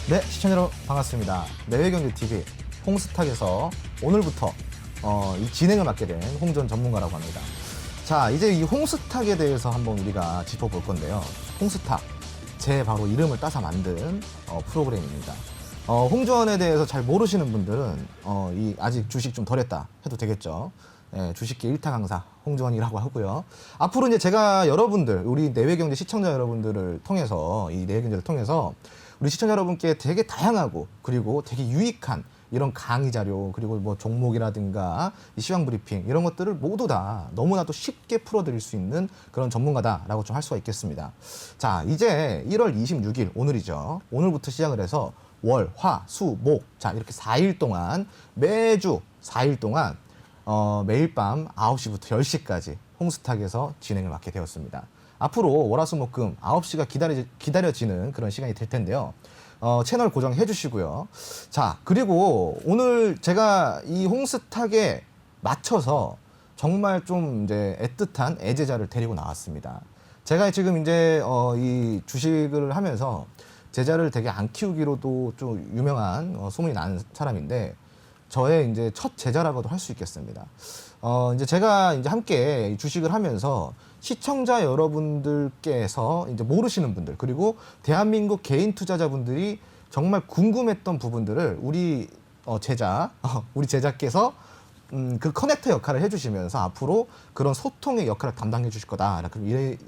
네, 시청자 여러분 반갑습니다. 내외경제TV 홍스탁에서 오늘부터 이 진행을 맡게 된 홍전 전문가라고 합니다. 자, 이제 이 홍스탁에 대해서 한번 우리가 짚어볼 건데요. 홍스탁, 제 바로 이름을 따서 만든 프로그램입니다. 홍주원에 대해서 잘 모르시는 분들은 아직 주식 좀 덜했다 해도 되겠죠. 네, 주식계 1타 강사 홍주원이라고 하고요. 앞으로 이제 제가 여러분들, 우리 내외경제 시청자 여러분들을 통해서, 이 내외경제를 통해서 우리 시청자 여러분께 되게 다양하고 그리고 되게 유익한 이런 강의 자료, 그리고 뭐 종목이라든가 이 시황 브리핑 이런 것들을 모두 다 너무나도 쉽게 풀어드릴 수 있는 그런 전문가다라고 좀 할 수가 있겠습니다. 자, 이제 1월 26일 오늘이죠. 오늘부터 시작을 해서 월, 화, 수, 목, 자 이렇게 4일 동안 매주 4일 동안 매일 밤 9시부터 10시까지 홍스탁에서 진행을 맡게 되었습니다. 앞으로 월화수목금 9시가 기다려지는 그런 시간이 될 텐데요. 채널 고정해 주시고요. 자, 그리고 오늘 제가 이 홍스탁에 맞춰서 정말 좀 이제 애틋한 애제자를 데리고 나왔습니다. 제가 지금 이제 이 주식을 하면서 제자를 되게 안 키우기로도 좀 유명한 소문이 난 사람인데, 저의 이제 첫 제자라고도 할 수 있겠습니다. 이제 제가 이제 함께 주식을 하면서 시청자 여러분들께서 이제 모르시는 분들, 그리고 대한민국 개인 투자자분들이 정말 궁금했던 부분들을 우리 우리 제자께서 그 커넥터 역할을 해주시면서 앞으로 그런 소통의 역할을 담당해 주실 거다.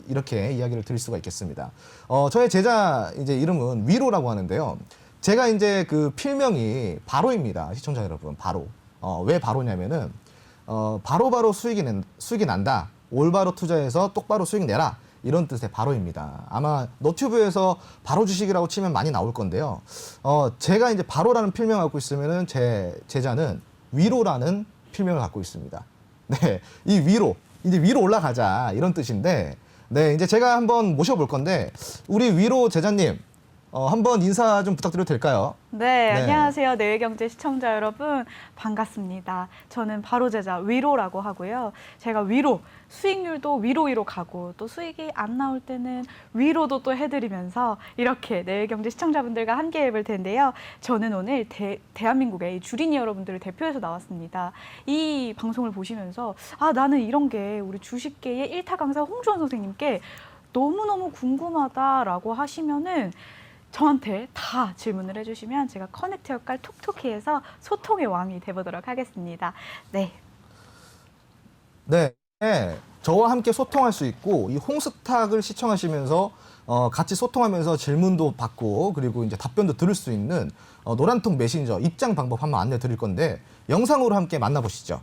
이렇게 이야기를 드릴 수가 있겠습니다. 저의 제자 이제 이름은 위로라고 하는데요. 제가 이제 그 필명이 바로입니다. 시청자 여러분, 바로. 왜 바로냐면은, 바로바로 수익이 난다. 올바로 투자해서 똑바로 수익 내라. 이런 뜻의 바로입니다. 아마 너튜브에서 바로 주식이라고 치면 많이 나올 건데요. 제가 이제 바로라는 필명을 갖고 있으면은 제 제자는 위로라는 필명을 갖고 있습니다. 네. 이 이제 위로 올라가자. 이런 뜻인데, 네. 이제 제가 한번 모셔볼 건데, 우리 위로 제자님, 한번 인사 좀 부탁드려도 될까요? 네, 안녕하세요. 내외경제 시청자 여러분, 반갑습니다. 저는 바로 제자 위로라고 하고요. 제가 수익률도 위로 가고 또 수익이 안 나올 때는 위로도 또 해드리면서 이렇게 내외경제 시청자분들과 함께 해볼 텐데요. 저는 오늘 대한민국의 주린이 여러분들을 대표해서 나왔습니다. 이 방송을 보시면서 나는 이런 게 우리 주식계의 1타 강사 홍주원 선생님께 너무너무 궁금하다라고 하시면은 저한테 다 질문을 해주시면 제가 커넥트 역할 톡톡히 해서 소통의 왕이 돼보도록 하겠습니다. 네. 네. 저와 함께 소통할 수 있고, 이 홍스탁을 시청하시면서 같이 소통하면서 질문도 받고, 그리고 이제 답변도 들을 수 있는 노란통 메신저 입장 방법 한번 안내 드릴 건데, 영상으로 함께 만나보시죠.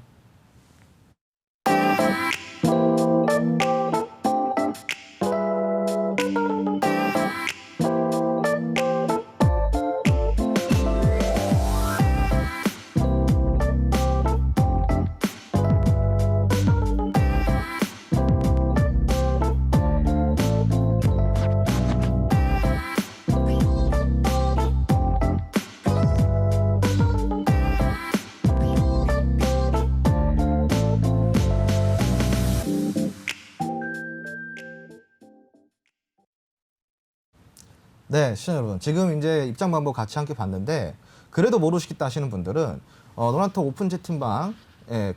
네, 시청자 여러분. 지금 이제 입장 방법 같이 함께 봤는데, 그래도 모르시겠다 하시는 분들은, 노란톡 오픈 채팅방,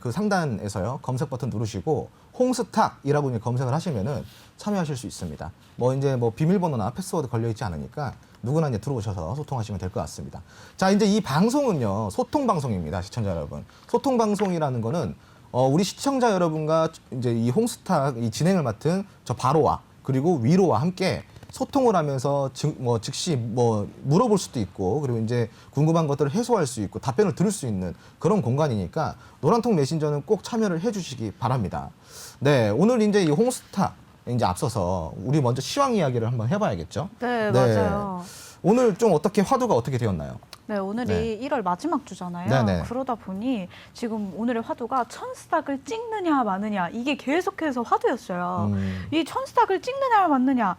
그 상단에서요, 검색 버튼 누르시고, 홍스탁이라고 검색을 하시면은 참여하실 수 있습니다. 이제 비밀번호나 패스워드 걸려있지 않으니까 누구나 이제 들어오셔서 소통하시면 될 것 같습니다. 자, 이제 이 방송은요, 소통방송입니다, 시청자 여러분. 소통방송이라는 거는, 우리 시청자 여러분과 이제 이 홍스탁 이 진행을 맡은 저 바로와, 그리고 위로와 함께 소통을 하면서 즉시 물어볼 수도 있고, 그리고 이제 궁금한 것들을 해소할 수 있고 답변을 들을 수 있는 그런 공간이니까 노란통 메신저는 꼭 참여를 해주시기 바랍니다. 네, 오늘 이제 이 홍스탁 이제 앞서서 우리 먼저 시황 이야기를 한번 해봐야겠죠? 네, 맞아요. 오늘 좀 화두가 어떻게 되었나요? 네, 오늘이 1월 마지막 주잖아요. 네네. 그러다 보니 지금 오늘의 화두가 1000스탁을 찍느냐 마느냐, 이게 계속해서 화두였어요. 이 1000스탁을 찍느냐 마느냐,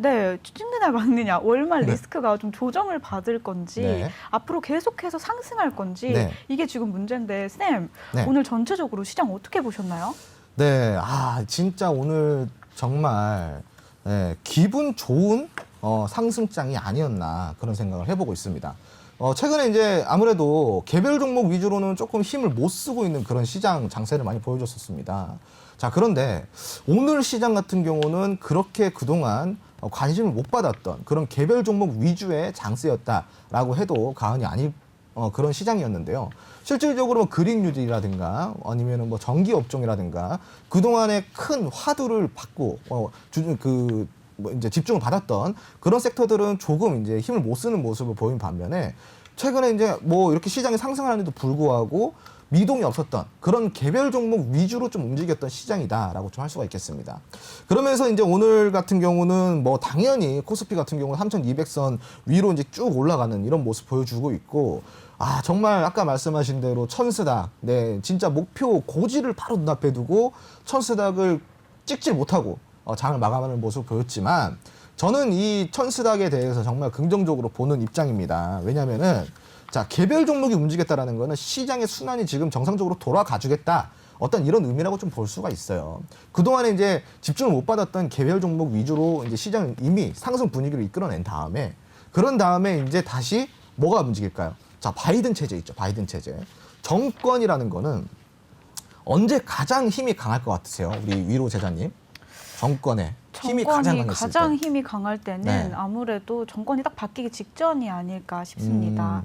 네, 찍느냐 마느냐, 월말 리스크가 좀 조정을 받을 건지, 앞으로 계속해서 상승할 건지, 이게 지금 문제인데, 쌤, 오늘 전체적으로 시장 어떻게 보셨나요? 네, 진짜 오늘 정말 기분 좋은 상승장이 아니었나 그런 생각을 해보고 있습니다. 최근에 이제 아무래도 개별 종목 위주로는 조금 힘을 못 쓰고 있는 그런 시장 장세를 많이 보여줬었습니다. 자, 그런데 오늘 시장 같은 경우는 그렇게 그동안 관심을 못 받았던 그런 개별 종목 위주의 장세였다라고 해도 과언이 아닐 그런 시장이었는데요. 실질적으로 뭐 그린뉴딜이라든가 아니면 뭐 전기 업종이라든가 그동안에 큰 화두를 받고 뭐 이제 집중을 받았던 그런 섹터들은 조금 이제 힘을 못 쓰는 모습을 보인 반면에 최근에 이제 뭐 이렇게 시장이 상승하는데도 불구하고 미동이 없었던 그런 개별 종목 위주로 좀 움직였던 시장이다라고 좀 할 수가 있겠습니다. 그러면서 이제 오늘 같은 경우는 뭐 당연히 코스피 같은 경우는 3,200선 위로 이제 쭉 올라가는 이런 모습 보여주고 있고, 아 정말 아까 말씀하신 대로 천스닥, 네 진짜 목표 고지를 바로 눈앞에 두고 천스닥을 찍질 못하고 장을 마감하는 모습을 보였지만, 저는 이 천스닥에 대해서 정말 긍정적으로 보는 입장입니다. 왜냐면은 자, 개별 종목이 움직였다라는 거는 시장의 순환이 지금 정상적으로 돌아가주겠다. 어떤 이런 의미라고 좀 볼 수가 있어요. 그동안에 이제 집중을 못 받았던 개별 종목 위주로 이제 시장은 이미 상승 분위기를 이끌어낸 다음에, 그런 다음에 이제 다시 뭐가 움직일까요? 자, 바이든 체제 있죠. 바이든 체제. 정권이라는 거는 언제 가장 힘이 강할 것 같으세요? 우리 위로 제자님. 정권에 힘이 정권이 강했을 가장 때. 힘이 강할 때는 네. 아무래도 정권이 딱 바뀌기 직전이 아닐까 싶습니다.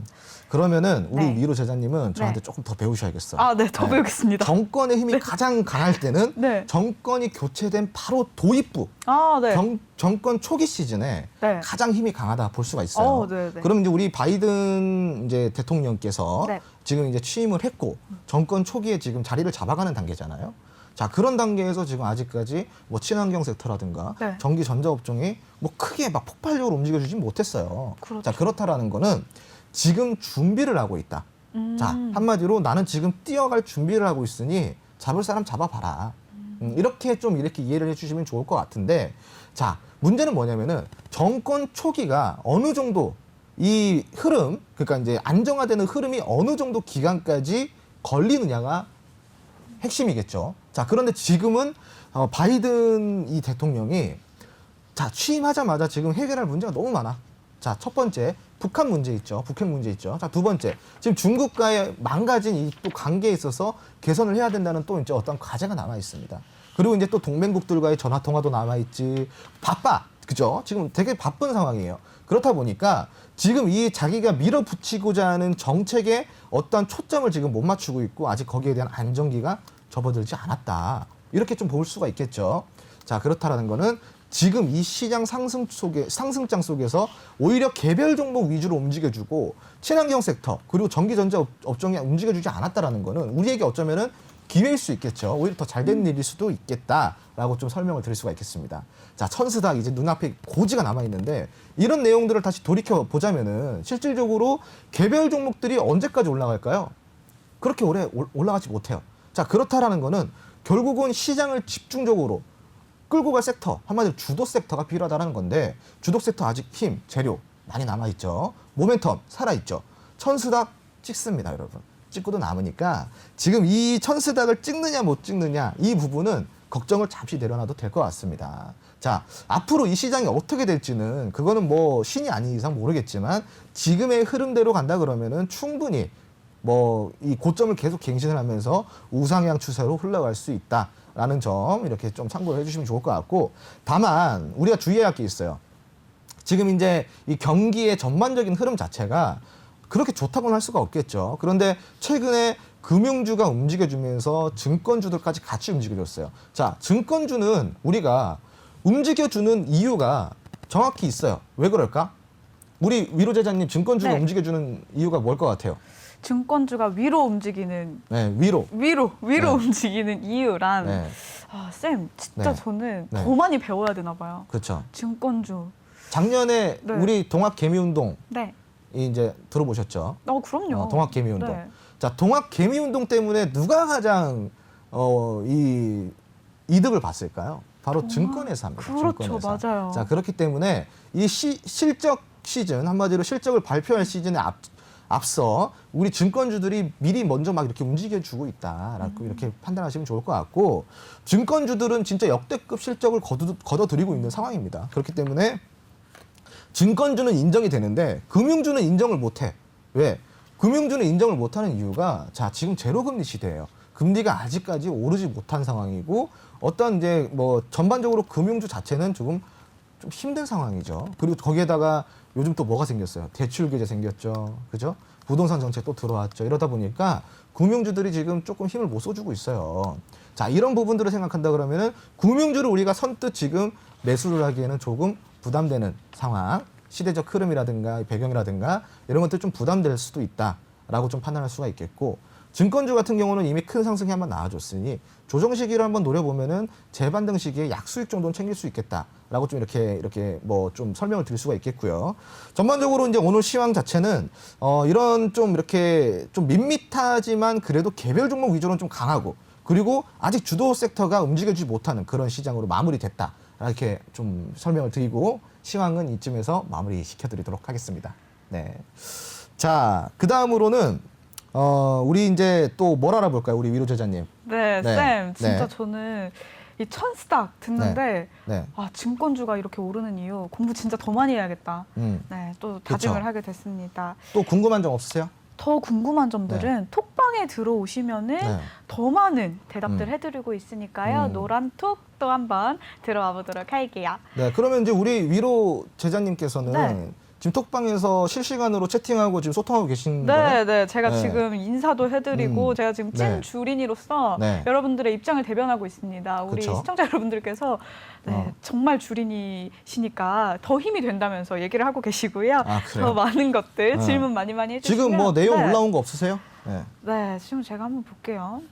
그러면은 우리 네. 위로 제자님은 저한테 네. 조금 더 배우셔야겠어요. 아, 네, 더 배우겠습니다. 정권의 힘이 가장 강할 때는 네. 정권이 교체된 바로 도입부, 아, 네. 정권 초기 시즌에 네. 가장 힘이 강하다 볼 수가 있어요. 네, 네. 그럼 이제 우리 바이든 이제 대통령께서 네. 지금 이제 취임을 했고 정권 초기에 지금 자리를 잡아가는 단계잖아요. 자, 그런 단계에서 지금 아직까지 뭐 친환경 섹터라든가 네. 전기 전자업종이 뭐 크게 막 폭발적으로 움직여주진 못했어요. 그렇죠. 자, 그렇다라는 거는 지금 준비를 하고 있다. 자, 한마디로 나는 지금 뛰어갈 준비를 하고 있으니 잡을 사람 잡아봐라. 이렇게 좀 이렇게 이해를 해주시면 좋을 것 같은데, 자, 문제는 뭐냐면은 정권 초기가 어느 정도 이 흐름, 그러니까 이제 안정화되는 흐름이 어느 정도 기간까지 걸리느냐가 핵심이겠죠. 자, 그런데 지금은 바이든 이 대통령이 자, 취임하자마자 지금 해결할 문제가 너무 많아. 자, 첫 번째 북한 문제 있죠. 북핵 문제 있죠. 자, 두 번째 지금 중국과의 망가진 이 또 관계에 있어서 개선을 해야 된다는 또 이제 어떤 과제가 남아 있습니다. 그리고 이제 또 동맹국들과의 전화 통화도 남아 있지. 바빠. 그죠? 지금 되게 바쁜 상황이에요. 그렇다 보니까 지금 이 자기가 밀어붙이고자 하는 정책에 어떤 초점을 지금 못 맞추고 있고, 아직 거기에 대한 안정기가 접어들지 않았다. 이렇게 좀 볼 수가 있겠죠. 자, 그렇다라는 거는 지금 이 시장 상승장 속에서 오히려 개별 종목 위주로 움직여주고 친환경 섹터 그리고 전기전자 업종이 움직여주지 않았다라는 거는 우리에게 어쩌면은 기회일 수 있겠죠. 오히려 더 잘 된 일일 수도 있겠다라고 좀 설명을 드릴 수가 있겠습니다. 자, 천스닥 이제 눈앞에 고지가 남아 있는데, 이런 내용들을 다시 돌이켜 보자면은 실질적으로 개별 종목들이 언제까지 올라갈까요? 그렇게 오래 올라가지 못해요. 자, 그렇다라는 거는 결국은 시장을 집중적으로 끌고 갈 섹터, 한마디로 주도 섹터가 필요하다는 건데, 주도 섹터 아직 힘, 재료 많이 남아있죠. 모멘텀 살아있죠. 천스닥 찍습니다, 여러분. 찍고도 남으니까 지금 이 천스닥을 찍느냐 못 찍느냐 이 부분은 걱정을 잠시 내려놔도 될 것 같습니다. 자, 앞으로 이 시장이 어떻게 될지는 그거는 뭐 신이 아닌 이상 모르겠지만 지금의 흐름대로 간다 그러면은 충분히 뭐 이 고점을 계속 갱신을 하면서 우상향 추세로 흘러갈 수 있다라는 점 이렇게 좀 참고를 해주시면 좋을 것 같고, 다만 우리가 주의해야 할 게 있어요. 지금 이제 이 경기의 전반적인 흐름 자체가 그렇게 좋다고는 할 수가 없겠죠. 그런데 최근에 금융주가 움직여주면서 증권주들까지 같이 움직여줬어요. 자, 증권주는 우리가 움직여주는 이유가 정확히 있어요. 왜 그럴까? 우리 위로 제자님, 증권주가 네. 움직여주는 이유가 뭘 것 같아요? 증권주가 위로 움직이는 네, 위로. 네. 네. 움직이는 이유란 네, 아, 쌤 진짜 네. 저는 네. 더 많이 배워야 되나 봐요. 그렇죠. 증권주. 작년에 네. 우리 동학개미운동 네. 이제 들어보셨죠? 그럼요. 동학개미운동. 네. 자, 동학개미운동 때문에 누가 가장 이 이득을 봤을까요? 바로 증권회사입니다. 그렇죠, 증권회사. 맞아요. 자, 그렇기 때문에 이 실적 시즌, 한마디로 실적을 발표할 시즌에 앞서 우리 증권주들이 미리 먼저 막 이렇게 움직여주고 있다라고 이렇게 판단하시면 좋을 것 같고, 증권주들은 진짜 역대급 실적을 거둬들이고 있는 상황입니다. 그렇기 때문에 증권주는 인정이 되는데 금융주는 인정을 못해. 왜? 금융주는 인정을 못하는 이유가 자 지금 제로금리 시대예요. 금리가 아직까지 오르지 못한 상황이고 어떤 이제 뭐 전반적으로 금융주 자체는 조금 좀 힘든 상황이죠. 그리고 거기에다가 요즘 또 뭐가 생겼어요? 대출 규제 생겼죠. 그죠? 부동산 정책 또 들어왔죠. 이러다 보니까 금융주들이 지금 조금 힘을 못 써주고 있어요. 자, 이런 부분들을 생각한다 그러면은 금융주를 우리가 선뜻 지금 매수를 하기에는 조금 부담되는 상황, 시대적 흐름이라든가 배경이라든가 이런 것들 좀 부담될 수도 있다라고 좀 판단할 수가 있겠고 증권주 같은 경우는 이미 큰 상승이 한번 나와줬으니 조정 시기를 한번 노려보면은 재반등 시기에 약수익 정도는 챙길 수 있겠다라고 좀 이렇게 뭐 좀 설명을 드릴 수가 있겠고요. 전반적으로 이제 오늘 시황 자체는 이런 좀 이렇게 좀 밋밋하지만 그래도 개별 종목 위주로는 좀 강하고 그리고 아직 주도 섹터가 움직여주지 못하는 그런 시장으로 마무리됐다. 이렇게 좀 설명을 드리고 시황은 이쯤에서 마무리 시켜드리도록 하겠습니다. 네. 자, 그 다음으로는 우리 이제 또 뭘 알아볼까요? 우리 위로 제자님. 네, 네. 쌤. 진짜 네. 저는 이 천스닥 듣는데 네. 아, 증권주가 이렇게 오르는 이유 공부 진짜 더 많이 해야겠다. 네, 또 다짐을 그쵸. 하게 됐습니다. 또 궁금한 점 없으세요? 더 궁금한 점들은 톡방에 들어오시면은 네. 더 많은 대답들 해드리고 있으니까요. 음. 노란톡 또 한번 들어와 보도록 할게요. 네, 그러면 이제 우리 위로 제자님께서는 네. 지금 톡방에서 실시간으로 채팅하고 지금 소통하고 계신 거예요? 네, 제가 네. 지금 인사도 해드리고 제가 지금 찐 네. 주린이로서 네. 여러분들의 입장을 대변하고 있습니다. 우리 그쵸. 시청자 여러분들께서 정말 주린이시니까 더 힘이 된다면서 얘기를 하고 계시고요. 아, 그래요? 더 많은 것들 네. 질문 많이 해주시면 지금 뭐 내용 네. 올라온 거 없으세요? 네. 네, 지금 제가 한번 볼게요.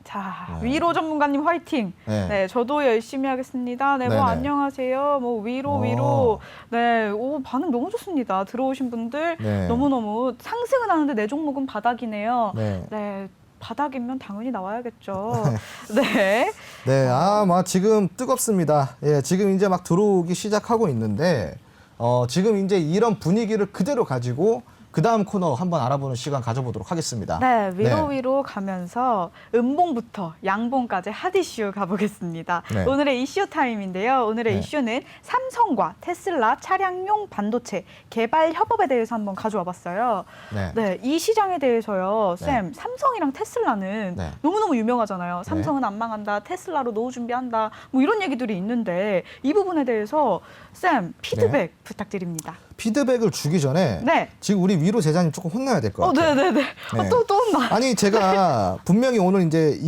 자, 네. 위로 전문가님 화이팅. 네. 네, 저도 열심히 하겠습니다. 네, 뭐 네네. 안녕하세요. 뭐 위로. 네, 오 반응 너무 좋습니다. 들어오신 분들 네. 너무너무 상승은 하는데 내 종목은 바닥이네요. 네. 네, 바닥이면 당연히 나와야겠죠. 네. 네, 지금 뜨겁습니다. 예, 지금 이제 막 들어오기 시작하고 있는데, 지금 이제 이런 분위기를 그대로 가지고 그 다음 코너 한번 알아보는 시간 가져보도록 하겠습니다. 네, 위로 가면서 음봉부터 양봉까지 핫 이슈 가보겠습니다. 네. 오늘의 이슈 타임인데요. 오늘의 네. 이슈는 삼성과 테슬라 차량용 반도체 개발 협업에 대해서 한번 가져와 봤어요. 네. 네, 이 시장에 대해서요. 네. 쌤, 삼성이랑 테슬라는 네. 너무너무 유명하잖아요. 삼성은 안 망한다, 테슬라로 노후 준비한다, 뭐 이런 얘기들이 있는데 이 부분에 대해서 쌤, 피드백 부탁드립니다. 피드백을 주기 전에 네. 지금 우리 위로 제자님 조금 혼나야 될 것 같아요. 네네네. 네. 또 혼나. 아니 제가 분명히 오늘 이제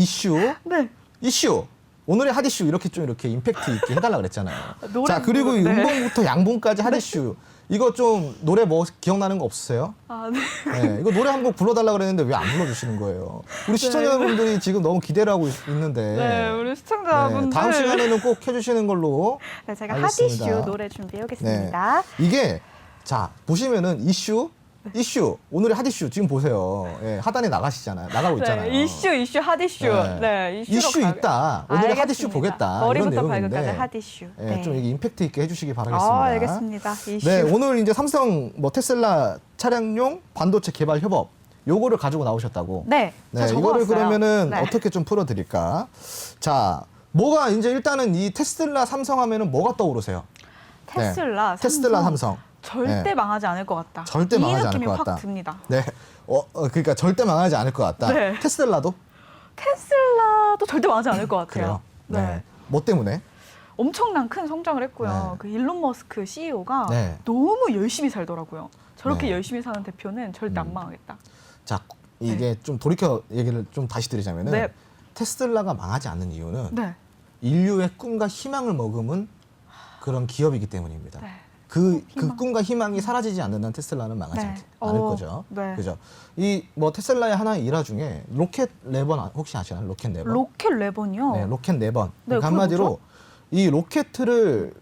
네. 이슈 오늘의 핫 이슈 이렇게 좀 이렇게 임팩트 있게 해달라 그랬잖아요. 노래 자 그리고 이 부르네. 음봉부터 양봉까지 핫 이슈 이거 좀 노래 뭐 기억나는 거 없으세요? 아, 네. 네, 이거 노래 한 곡 불러달라 그랬는데 왜 안 불러주시는 거예요? 우리 시청자분들이 지금 너무 기대를 하고 있는데. 네, 우리 시청자분들. 다음 시간에는 꼭 해주시는 걸로. 네, 제가 알겠습니다. 핫 이슈 노래 준비해 오겠습니다. 이게 자 보시면은 이슈 오늘의 핫 이슈 지금 보세요. 예, 하단에 나가고 있잖아요. 네, 이슈 핫 이슈. 네, 이슈로 이슈 있다. 오늘의 핫 이슈 알겠습니다. 보겠다. 머리부터 이런 발끝까지 내용인데. 핫 이슈. 예, 네. 좀 이게 임팩트 있게 해주시기 바라겠습니다. 알겠습니다. 이슈. 네, 오늘 이제 삼성 뭐 테슬라 차량용 반도체 개발 협업 요거를 가지고 나오셨다고. 네, 저 이거를 적어왔어요. 그러면은 네. 어떻게 좀 풀어드릴까? 자, 뭐가 이제 일단은 이 테슬라 삼성하면은 뭐가 떠오르세요? 테슬라, 테슬라 삼성. 절대 네. 망하지 않을 것 같다. 절대 망하지 않을 느낌이 것 확 같다. 듭니다. 네, 그러니까 절대 망하지 않을 것 같다. 네. 테슬라도 테슬라도 절대 망하지 않을 것 같아요. 그래요. 네. 뭐 때문에? 엄청난 큰 성장을 했고요. 네. 그 일론 머스크 CEO가 네. 너무 열심히 살더라고요. 저렇게 네. 열심히 사는 대표는 절대 안 망하겠다. 자, 이게 좀 돌이켜 얘기를 좀 다시 드리자면은 네. 테슬라가 망하지 않는 이유는 네. 인류의 꿈과 희망을 머금은 그런 기업이기 때문입니다. 네. 그 희망. 꿈과 희망이 사라지지 않는 한 테슬라는 망하지 네. 않을 거죠. 네. 그죠? 이 뭐 테슬라의 하나의 일화 중에 로켓 4번 혹시 아시나요? 로켓 4번. 로켓 레번이요. 네, 로켓 4번. 네, 그러니까 그게 한마디로 뭐죠? 이 로켓을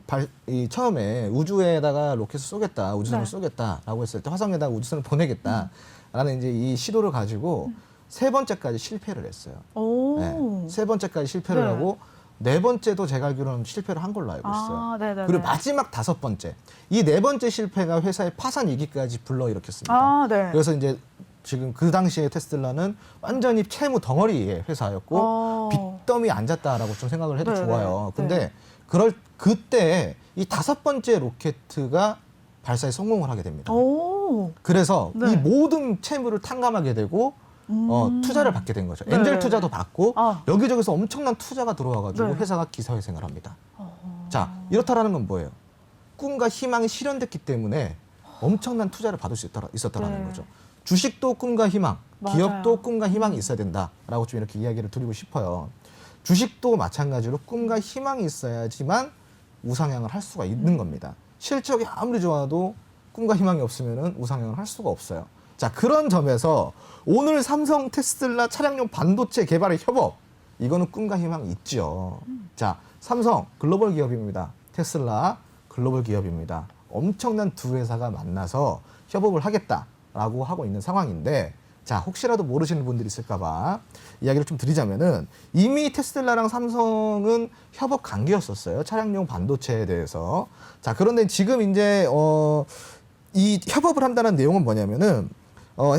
처음에 우주에다가 로켓을 쏘겠다, 우주선을 네. 쏘겠다라고 했을 때 화성에다가 우주선을 보내겠다라는 이제 이 시도를 가지고 세 번째까지 실패를 했어요. 오. 네, 세 번째까지 실패를 네. 하고 네 번째도 제가 알기로는 실패를 한 걸로 알고 있어요. 네네네. 그리고 마지막 5번째, 이 네 번째 실패가 회사의 파산 위기까지 불러일으켰습니다. 네. 그래서 이제 지금 그 당시에 테슬라는 완전히 채무 덩어리의 회사였고 빚더미 앉았다라고 좀 생각을 해도 네네. 좋아요. 근데 네. 그때 이 5번째 로켓가 발사에 성공을 하게 됩니다. 오. 그래서 네. 이 모든 채무를 탕감하게 되고 투자를 받게 된 거죠. 네. 엔젤 투자도 받고 아. 여기저기서 엄청난 투자가 들어와가지고 네. 회사가 기사회생을 합니다. 어. 자, 이렇다라는 건 뭐예요? 꿈과 희망이 실현됐기 때문에 엄청난 투자를 받을 수 있었다라는 네. 거죠. 주식도 꿈과 희망, 맞아요. 기업도 꿈과 희망이 있어야 된다라고 좀 이렇게 이야기를 드리고 싶어요. 주식도 마찬가지로 꿈과 희망이 있어야지만 우상향을 할 수가 있는 겁니다. 실적이 아무리 좋아도 꿈과 희망이 없으면 우상향을 할 수가 없어요. 자, 그런 점에서 오늘 삼성 테슬라 차량용 반도체 개발의 협업, 이거는 꿈과 희망이 있죠. 자, 삼성 글로벌 기업입니다. 테슬라 글로벌 기업입니다. 엄청난 두 회사가 만나서 협업을 하겠다라고 하고 있는 상황인데, 자, 혹시라도 모르시는 분들이 있을까봐 이야기를 좀 드리자면은 이미 테슬라랑 삼성은 협업 관계였었어요. 차량용 반도체에 대해서. 자, 그런데 지금 이제 이 협업을 한다는 내용은 뭐냐면은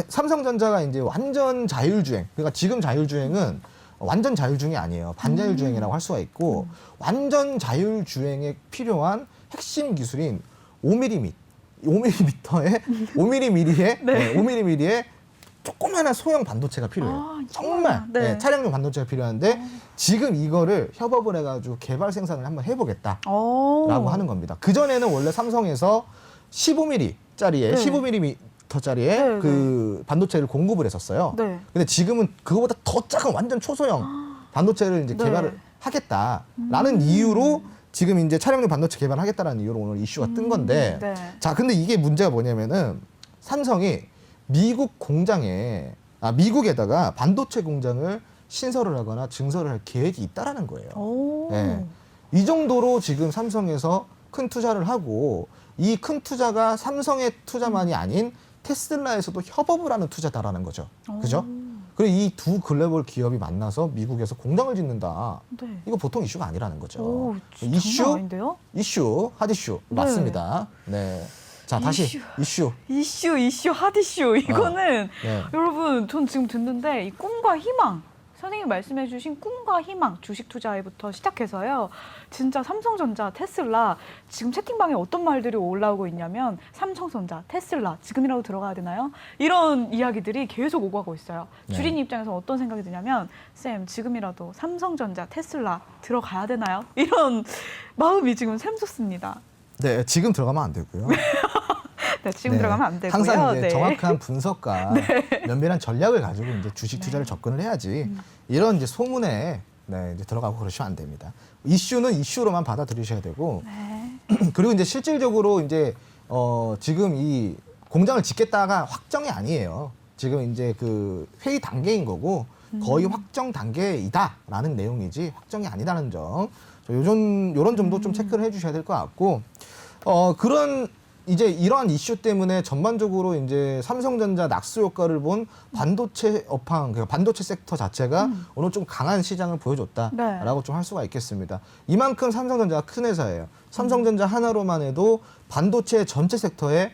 삼성전자가 이제 완전 자율주행. 그러니까 지금 자율주행은 완전 자율주행이 아니에요. 반자율주행이라고 할 수가 있고 완전 자율주행에 필요한 핵심 기술인 5mm의 5mm의 조그마한 소형 반도체가 필요해요. 아, 정말 네. 네, 차량용 반도체가 필요한데 지금 이거를 협업을 해가지고 개발 생산을 한번 해보겠다라고 오. 하는 겁니다. 그 전에는 원래 삼성에서 15mm짜리에 네. 15mm짜리의 네, 그 반도체를 공급을 했었어요. 네. 근데 지금은 그거보다 더 작은 완전 초소형 반도체를 이제 네. 개발을 하겠다라는 이유로 지금 이제 차량용 반도체 개발하겠다라는 이유로 오늘 이슈가 뜬 건데, 네. 자, 근데 이게 문제가 뭐냐면은 삼성이 미국에다가 반도체 공장을 신설을 하거나 증설을 할 계획이 있다라는 거예요. 오. 네. 이 정도로 지금 삼성에서 큰 투자를 하고, 이 큰 투자가 삼성의 투자만이 아닌 테슬라에서도 협업을 하는 투자다라는 거죠. 그죠? 그리고 이 두 글로벌 기업이 만나서 미국에서 공장을 짓는다. 네. 이거 보통 이슈가 아니라는 거죠. 오, 이슈, 아닌데요? 핫 이슈 네. 맞습니다. 네. 자, 다시 이슈. 핫 이슈. 이거는 네. 여러분, 전 지금 듣는데 이 꿈과 희망, 선생님이 말씀해주신 꿈과 희망, 주식 투자에부터 시작해서요. 진짜 삼성전자, 테슬라, 지금 채팅방에 어떤 말들이 올라오고 있냐면 삼성전자, 테슬라, 지금이라도 들어가야 되나요? 이런 이야기들이 계속 오고 가고 있어요. 네. 주린이 입장에서 어떤 생각이 드냐면 쌤, 지금이라도 삼성전자, 테슬라 들어가야 되나요? 이런 마음이 지금 샘솟습니다. 네, 지금 들어가면 안 되고요. 네, 지금 들어가면 안 되고요. 항상 이제 네. 정확한 분석과 면밀한 전략을 가지고 이제 주식 투자를 접근을 해야지 이런 이제 소문에 이제 들어가고 그러시면 안 됩니다. 이슈는 이슈로만 받아들이셔야 되고, 네. 그리고 이제 실질적으로 이제 지금 이 공장을 짓겠다가 확정이 아니에요. 지금 이제 그 회의 단계인 거고 거의 확정 단계이다라는 내용이지 확정이 아니다는 점. 요런 점도 좀 체크를 해주셔야 될 것 같고, 그런 이제 이러한 이슈 때문에 전반적으로 이제 삼성전자 낙수 효과를 본 반도체 업황, 그러니까 반도체 섹터 자체가 오늘 좀 강한 시장을 보여줬다라고 네. 좀 할 수가 있겠습니다. 이만큼 삼성전자가 큰 회사예요. 삼성전자 하나로만 해도 반도체 전체 섹터에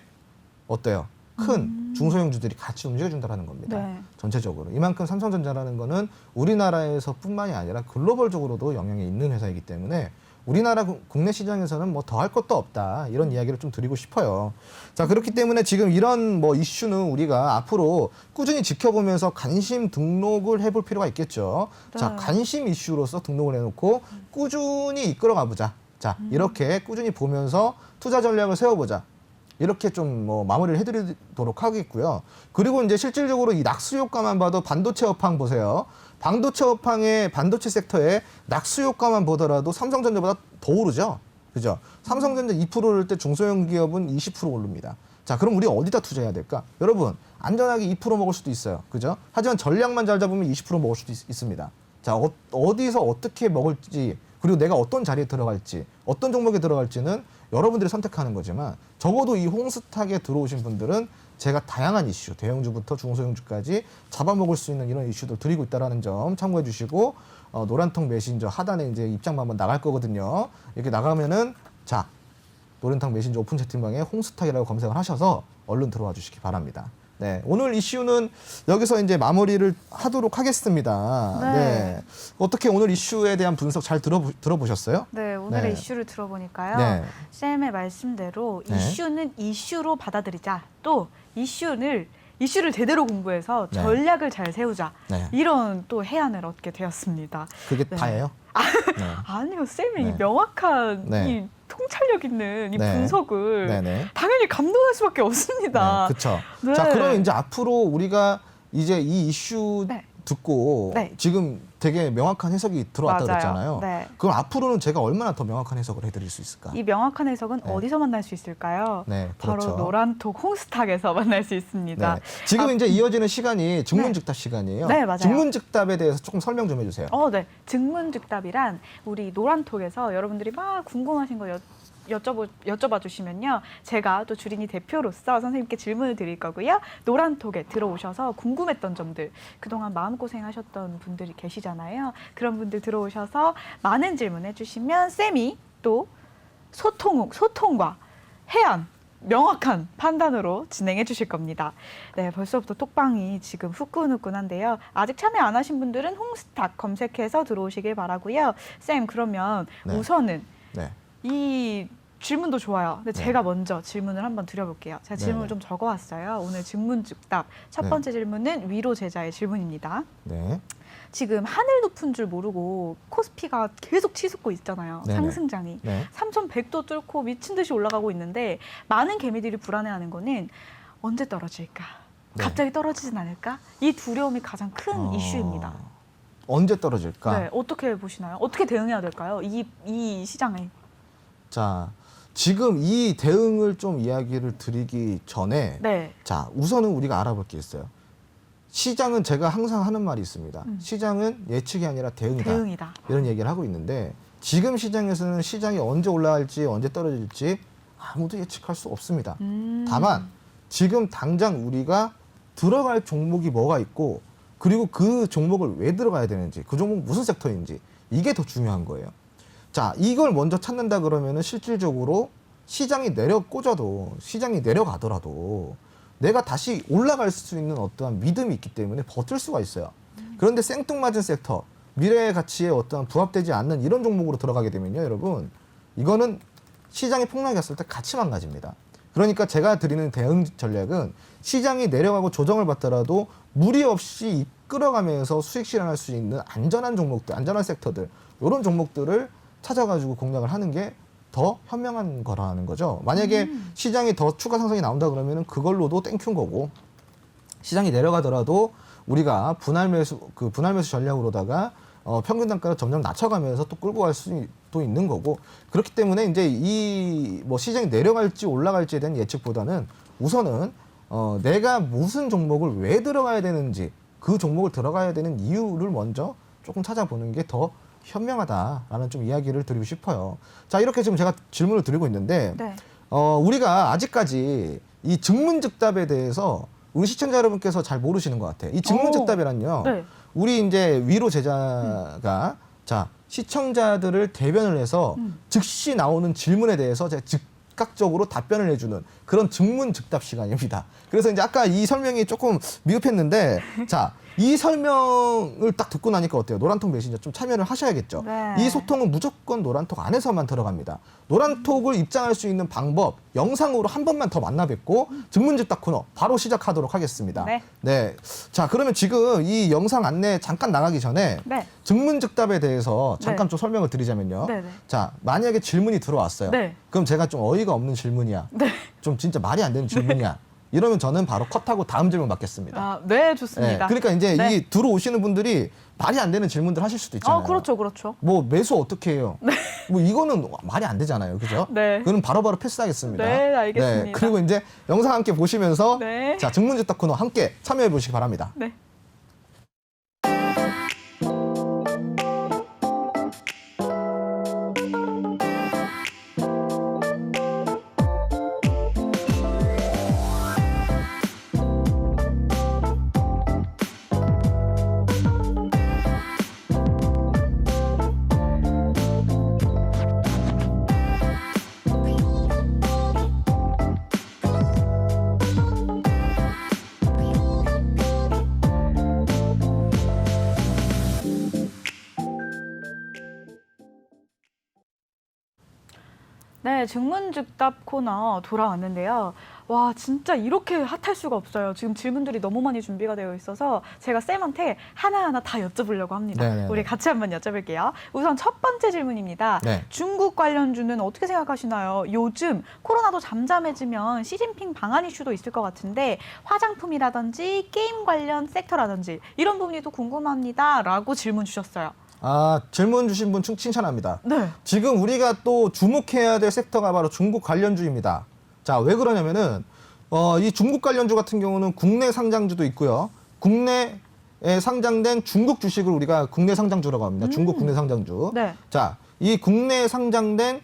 어때요? 큰 중소형주들이 같이 움직여준다는 겁니다. 네. 전체적으로. 이만큼 삼성전자라는 거는 우리나라에서뿐만이 아니라 글로벌적으로도 영향이 있는 회사이기 때문에 우리나라 국내 시장에서는 뭐 더 할 것도 없다, 이런 이야기를 좀 드리고 싶어요. 자, 그렇기 때문에 지금 이런 뭐 이슈는 우리가 앞으로 꾸준히 지켜보면서 관심 등록을 해볼 필요가 있겠죠. 네. 자, 관심 이슈로서 등록을 해놓고 꾸준히 이끌어가 보자. 자, 이렇게 꾸준히 보면서 투자 전략을 세워보자. 이렇게 좀 뭐 마무리를 해드리도록 하겠고요. 그리고 이제 실질적으로 이 낙수 효과만 봐도 반도체 업황 보세요. 반도체 섹터의 낙수 효과만 보더라도 삼성전자보다 더 오르죠. 그죠? 삼성전자 2% 오를 때 중소형 기업은 20% 오릅니다. 자, 그럼 우리 어디다 투자해야 될까? 여러분, 안전하게 2% 먹을 수도 있어요. 그죠? 하지만 전략만 잘 잡으면 20% 먹을 수도 있습니다. 자, 어디서 어떻게 먹을지, 그리고 내가 어떤 자리에 들어갈지, 어떤 종목에 들어갈지는 여러분들이 선택하는 거지만, 적어도 이 홍스탁에 들어오신 분들은 제가 다양한 이슈, 대형주부터 중소형주까지 잡아먹을 수 있는 이런 이슈도 드리고 있다는 점 참고해 주시고, 노란통 메신저 하단에 이제 입장만 한번 나갈 거거든요. 이렇게 나가면은, 자, 노란통 메신저 오픈 채팅방에 홍스탁이라고 검색을 하셔서 얼른 들어와 주시기 바랍니다. 네, 오늘 이슈는 여기서 이제 마무리를 하도록 하겠습니다. 네. 어떻게 오늘 이슈에 대한 분석 잘 들어보셨어요? 네, 오늘의 네. 이슈를 들어보니까요. 네. 쌤의 말씀대로 네. 이슈는 이슈로 받아들이자. 또 이슈를 제대로 공부해서 네. 전략을 잘 세우자. 네. 이런 또 해안을 얻게 되었습니다. 그게 네. 다예요? 네. 아니요, 쌤이 네. 이 명확한 네. 이 통찰력 있는 이 네. 분석을 네네. 당연히 감동할 수밖에 없습니다. 그렇죠. 네. 자, 그러면 이제 앞으로 우리가 이제 이 이슈 네. 듣고 네. 지금 되게 명확한 해석이 들어왔다 맞아요. 그랬잖아요. 네. 그럼 앞으로는 제가 얼마나 더 명확한 해석을 해드릴 수 있을까? 이 명확한 해석은 네. 어디서 만날 수 있을까요? 네, 그렇죠. 바로 노란톡 홍스탁에서 만날 수 있습니다. 네. 지금 이제 이어지는 시간이 증문즉답 시간이에요. 네, 맞아요. 증문즉답에 대해서 조금 설명 좀 해주세요. 네. 증문즉답이란 우리 노란톡에서 여러분들이 막 궁금하신 거 여쭤봐 주시면요. 제가 또 주린이 대표로서 선생님께 질문을 드릴 거고요. 노란톡에 들어오셔서 궁금했던 점들, 그동안 마음고생하셨던 분들이 계시잖아요. 그런 분들 들어오셔서 많은 질문해 주시면 쌤이 또 소통과 해안, 명확한 판단으로 진행해 주실 겁니다. 네, 벌써부터 톡방이 지금 후끈후끈한데요. 아직 참여 안 하신 분들은 홍스탁 검색해서 들어오시길 바라고요. 쌤, 그러면 네. 우선은 네. 이 질문도 좋아요. 근데 네. 제가 먼저 질문을 한번 드려볼게요. 제가 질문을 네네. 좀 적어왔어요. 오늘 증문즉답 첫 네. 번째 질문은 위로 제자의 질문입니다. 네. 지금 하늘 높은 줄 모르고 코스피가 계속 치솟고 있잖아요. 네네. 상승장이. 네. 3,100도 뚫고 미친 듯이 올라가고 있는데 많은 개미들이 불안해하는 거는 언제 떨어질까? 네. 갑자기 떨어지진 않을까? 이 두려움이 가장 큰 이슈입니다. 언제 떨어질까? 네, 어떻게 보시나요? 어떻게 대응해야 될까요? 이 시장에. 자, 지금 이 대응을 좀 이야기를 드리기 전에 네. 자, 우선은 우리가 알아볼 게 있어요. 시장은 제가 항상 하는 말이 있습니다. 시장은 예측이 아니라 대응이다. 대응이다. 이런 얘기를 하고 있는데 지금 시장에서는 시장이 언제 올라갈지 언제 떨어질지 아무도 예측할 수 없습니다. 다만 지금 당장 우리가 들어갈 종목이 뭐가 있고 그리고 그 종목을 왜 들어가야 되는지 그 종목 무슨 섹터인지 이게 더 중요한 거예요. 자, 이걸 먼저 찾는다 그러면은 실질적으로 시장이 시장이 내려가더라도 내가 다시 올라갈 수 있는 어떠한 믿음이 있기 때문에 버틸 수가 있어요. 그런데 생뚱맞은 섹터, 미래의 가치에 어떠한 부합되지 않는 이런 종목으로 들어가게 되면요, 여러분, 이거는 시장이 폭락이 왔을 때 같이 망가집니다. 그러니까 제가 드리는 대응 전략은 시장이 내려가고 조정을 받더라도 무리 없이 이끌어가면서 수익 실현할 수 있는 안전한 종목들, 안전한 섹터들, 이런 종목들을 찾아가지고 공략을 하는 게 더 현명한 거라는 거죠. 만약에 시장이 더 추가 상승이 나온다 그러면은 그걸로도 땡큐인 거고, 시장이 내려가더라도 우리가 분할 매수 전략으로다가 평균 단가를 점점 낮춰가면서 또 끌고 갈 수도 있는 거고, 그렇기 때문에 이제 이 뭐 시장이 내려갈지 올라갈지에 대한 예측보다는 우선은 내가 무슨 종목을 왜 들어가야 되는지, 그 종목을 들어가야 되는 이유를 먼저 조금 찾아보는 게 더 현명하다라는 좀 이야기를 드리고 싶어요. 자, 이렇게 지금 제가 질문을 드리고 있는데 네. 우리가 아직까지 이 증문즉답에 대해서 우리 시청자 여러분께서 잘 모르시는 것 같아요. 이 증문즉답이란요. 네. 우리 이제 위로 제자가 자, 시청자들을 대변을 해서 즉시 나오는 질문에 대해서 제가 즉각적으로 답변을 해주는 그런 증문즉답 시간입니다. 그래서 이제 아까 이 설명이 조금 미흡했는데 자, 이 설명을 딱 듣고 나니까 어때요? 노란톡 메신저 좀 참여를 하셔야겠죠. 네. 이 소통은 무조건 노란톡 안에서만 들어갑니다. 노란톡을 입장할 수 있는 방법 영상으로 한 번만 더 만나 뵙고 증문즉답 코너 바로 시작하도록 하겠습니다. 네. 자, 그러면 지금 이 영상 안내 잠깐 나가기 전에 네. 증문즉답에 대해서 잠깐 네. 좀 설명을 드리자면요. 네, 네. 자, 만약에 질문이 들어왔어요. 네. 그럼 제가 좀 어이가 없는 질문이야. 네. 좀 진짜 말이 안 되는 질문이야. 이러면 저는 바로 컷하고 다음 질문 받겠습니다. 아, 네, 좋습니다. 그러니까 이제 네. 이 들어오시는 분들이 말이 안 되는 질문들 하실 수도 있잖아요. 그렇죠, 그렇죠. 뭐 매수 어떻게 해요? 뭐 이거는 말이 안 되잖아요. 그죠? 네. 그거는 바로바로 패스하겠습니다. 네, 알겠습니다. 그리고 이제 영상 함께 보시면서 네. 자, 증문즉답 코너 함께 참여해 보시기 바랍니다. 네. 네, 증문즉답 코너 돌아왔는데요. 와, 진짜 이렇게 핫할 수가 없어요. 지금 질문들이 너무 많이 준비가 되어 있어서 제가 쌤한테 하나하나 다 여쭤보려고 합니다. 네네네. 우리 같이 한번 여쭤볼게요. 우선 첫 번째 질문입니다. 네. 중국 관련주는 어떻게 생각하시나요? 요즘 코로나도 잠잠해지면 시진핑 방한 이슈도 있을 것 같은데 화장품이라든지 게임 관련 섹터라든지 이런 부분이 또 궁금합니다. 라고 질문 주셨어요. 아, 질문 주신 분 칭찬합니다. 네. 지금 우리가 또 주목해야 될 섹터가 바로 중국 관련주입니다. 자, 왜 그러냐면은 이 중국 관련주 같은 경우는 국내 상장주도 있고요. 국내에 상장된 중국 주식을 우리가 국내 상장주라고 합니다. 중국 국내 상장주. 네. 자, 이 국내에 상장된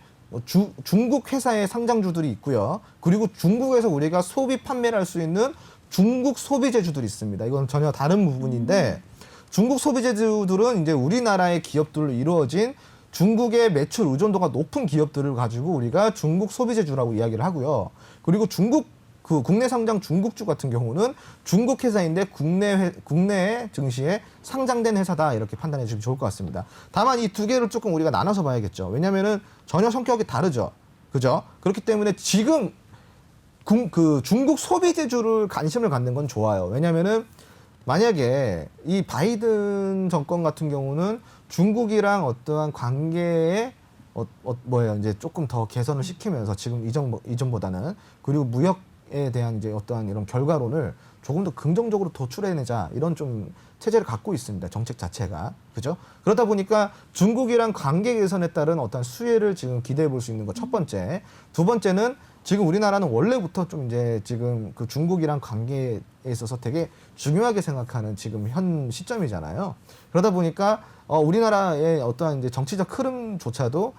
중국 회사의 상장주들이 있고요. 그리고 중국에서 우리가 소비 판매를 할 수 있는 중국 소비재주들이 있습니다. 이건 전혀 다른 부분인데 중국 소비재주들은 이제 우리나라의 기업들로 이루어진 중국의 매출 의존도가 높은 기업들을 가지고 우리가 중국 소비재주라고 이야기를 하고요. 그리고 중국 그 국내 상장 중국주 같은 경우는 중국 회사인데 국내 증시에 상장된 회사다 이렇게 판단해 주시면 좋을 것 같습니다. 다만 이 두 개를 조금 우리가 나눠서 봐야겠죠. 왜냐하면은 전혀 성격이 다르죠. 그죠? 그렇기 때문에 지금 그 중국 소비재주를 관심을 갖는 건 좋아요. 왜냐하면은 만약에 이 바이든 정권 같은 경우는 중국이랑 어떠한 관계에 이제 조금 더 개선을 시키면서 지금 이전보다는 그리고 무역에 대한 이제 어떠한 이런 결과론을 조금 더 긍정적으로 도출해내자 이런 좀 체제를 갖고 있습니다. 정책 자체가. 그죠? 그러다 보니까 중국이랑 관계 개선에 따른 어떤 수혜를 지금 기대해 볼 수 있는 것 첫 번째. 두 번째는 지금 우리나라는 원래부터 좀 이제 지금 그 중국이랑 관계에 있어서 되게 중요하게 생각하는 지금 현 시점이잖아요. 그러다 보니까 우리나라의 어떠한 이제 정치적 흐름조차도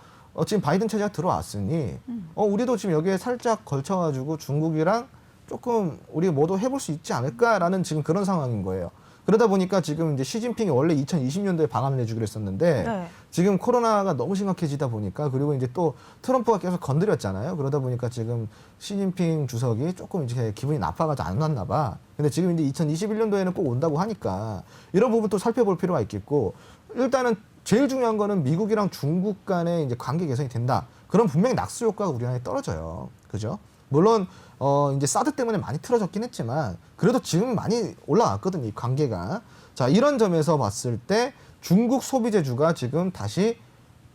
지금 바이든 체제가 들어왔으니 우리도 지금 여기에 살짝 걸쳐가지고 중국이랑 조금 우리 모두 해볼 수 있지 않을까라는 지금 그런 상황인 거예요. 그러다 보니까 지금 이제 시진핑이 원래 2020년도에 방한을 내주기로 했었는데 네. 지금 코로나가 너무 심각해지다 보니까 그리고 이제 또 트럼프가 계속 건드렸잖아요. 그러다 보니까 지금 시진핑 주석이 조금 이제 기분이 나빠가지고 안 왔나 봐. 근데 지금 이제 2021년도에는 꼭 온다고 하니까 이런 부분 또 살펴볼 필요가 있겠고 일단은 제일 중요한 거는 미국이랑 중국 간의 이제 관계 개선이 된다. 그럼 분명히 낙수 효과가 우리나라에 떨어져요. 그죠? 물론 이제 사드 때문에 많이 틀어졌긴 했지만 그래도 지금 많이 올라왔거든요. 이 관계가. 자, 이런 점에서 봤을 때 중국 소비재주가 지금 다시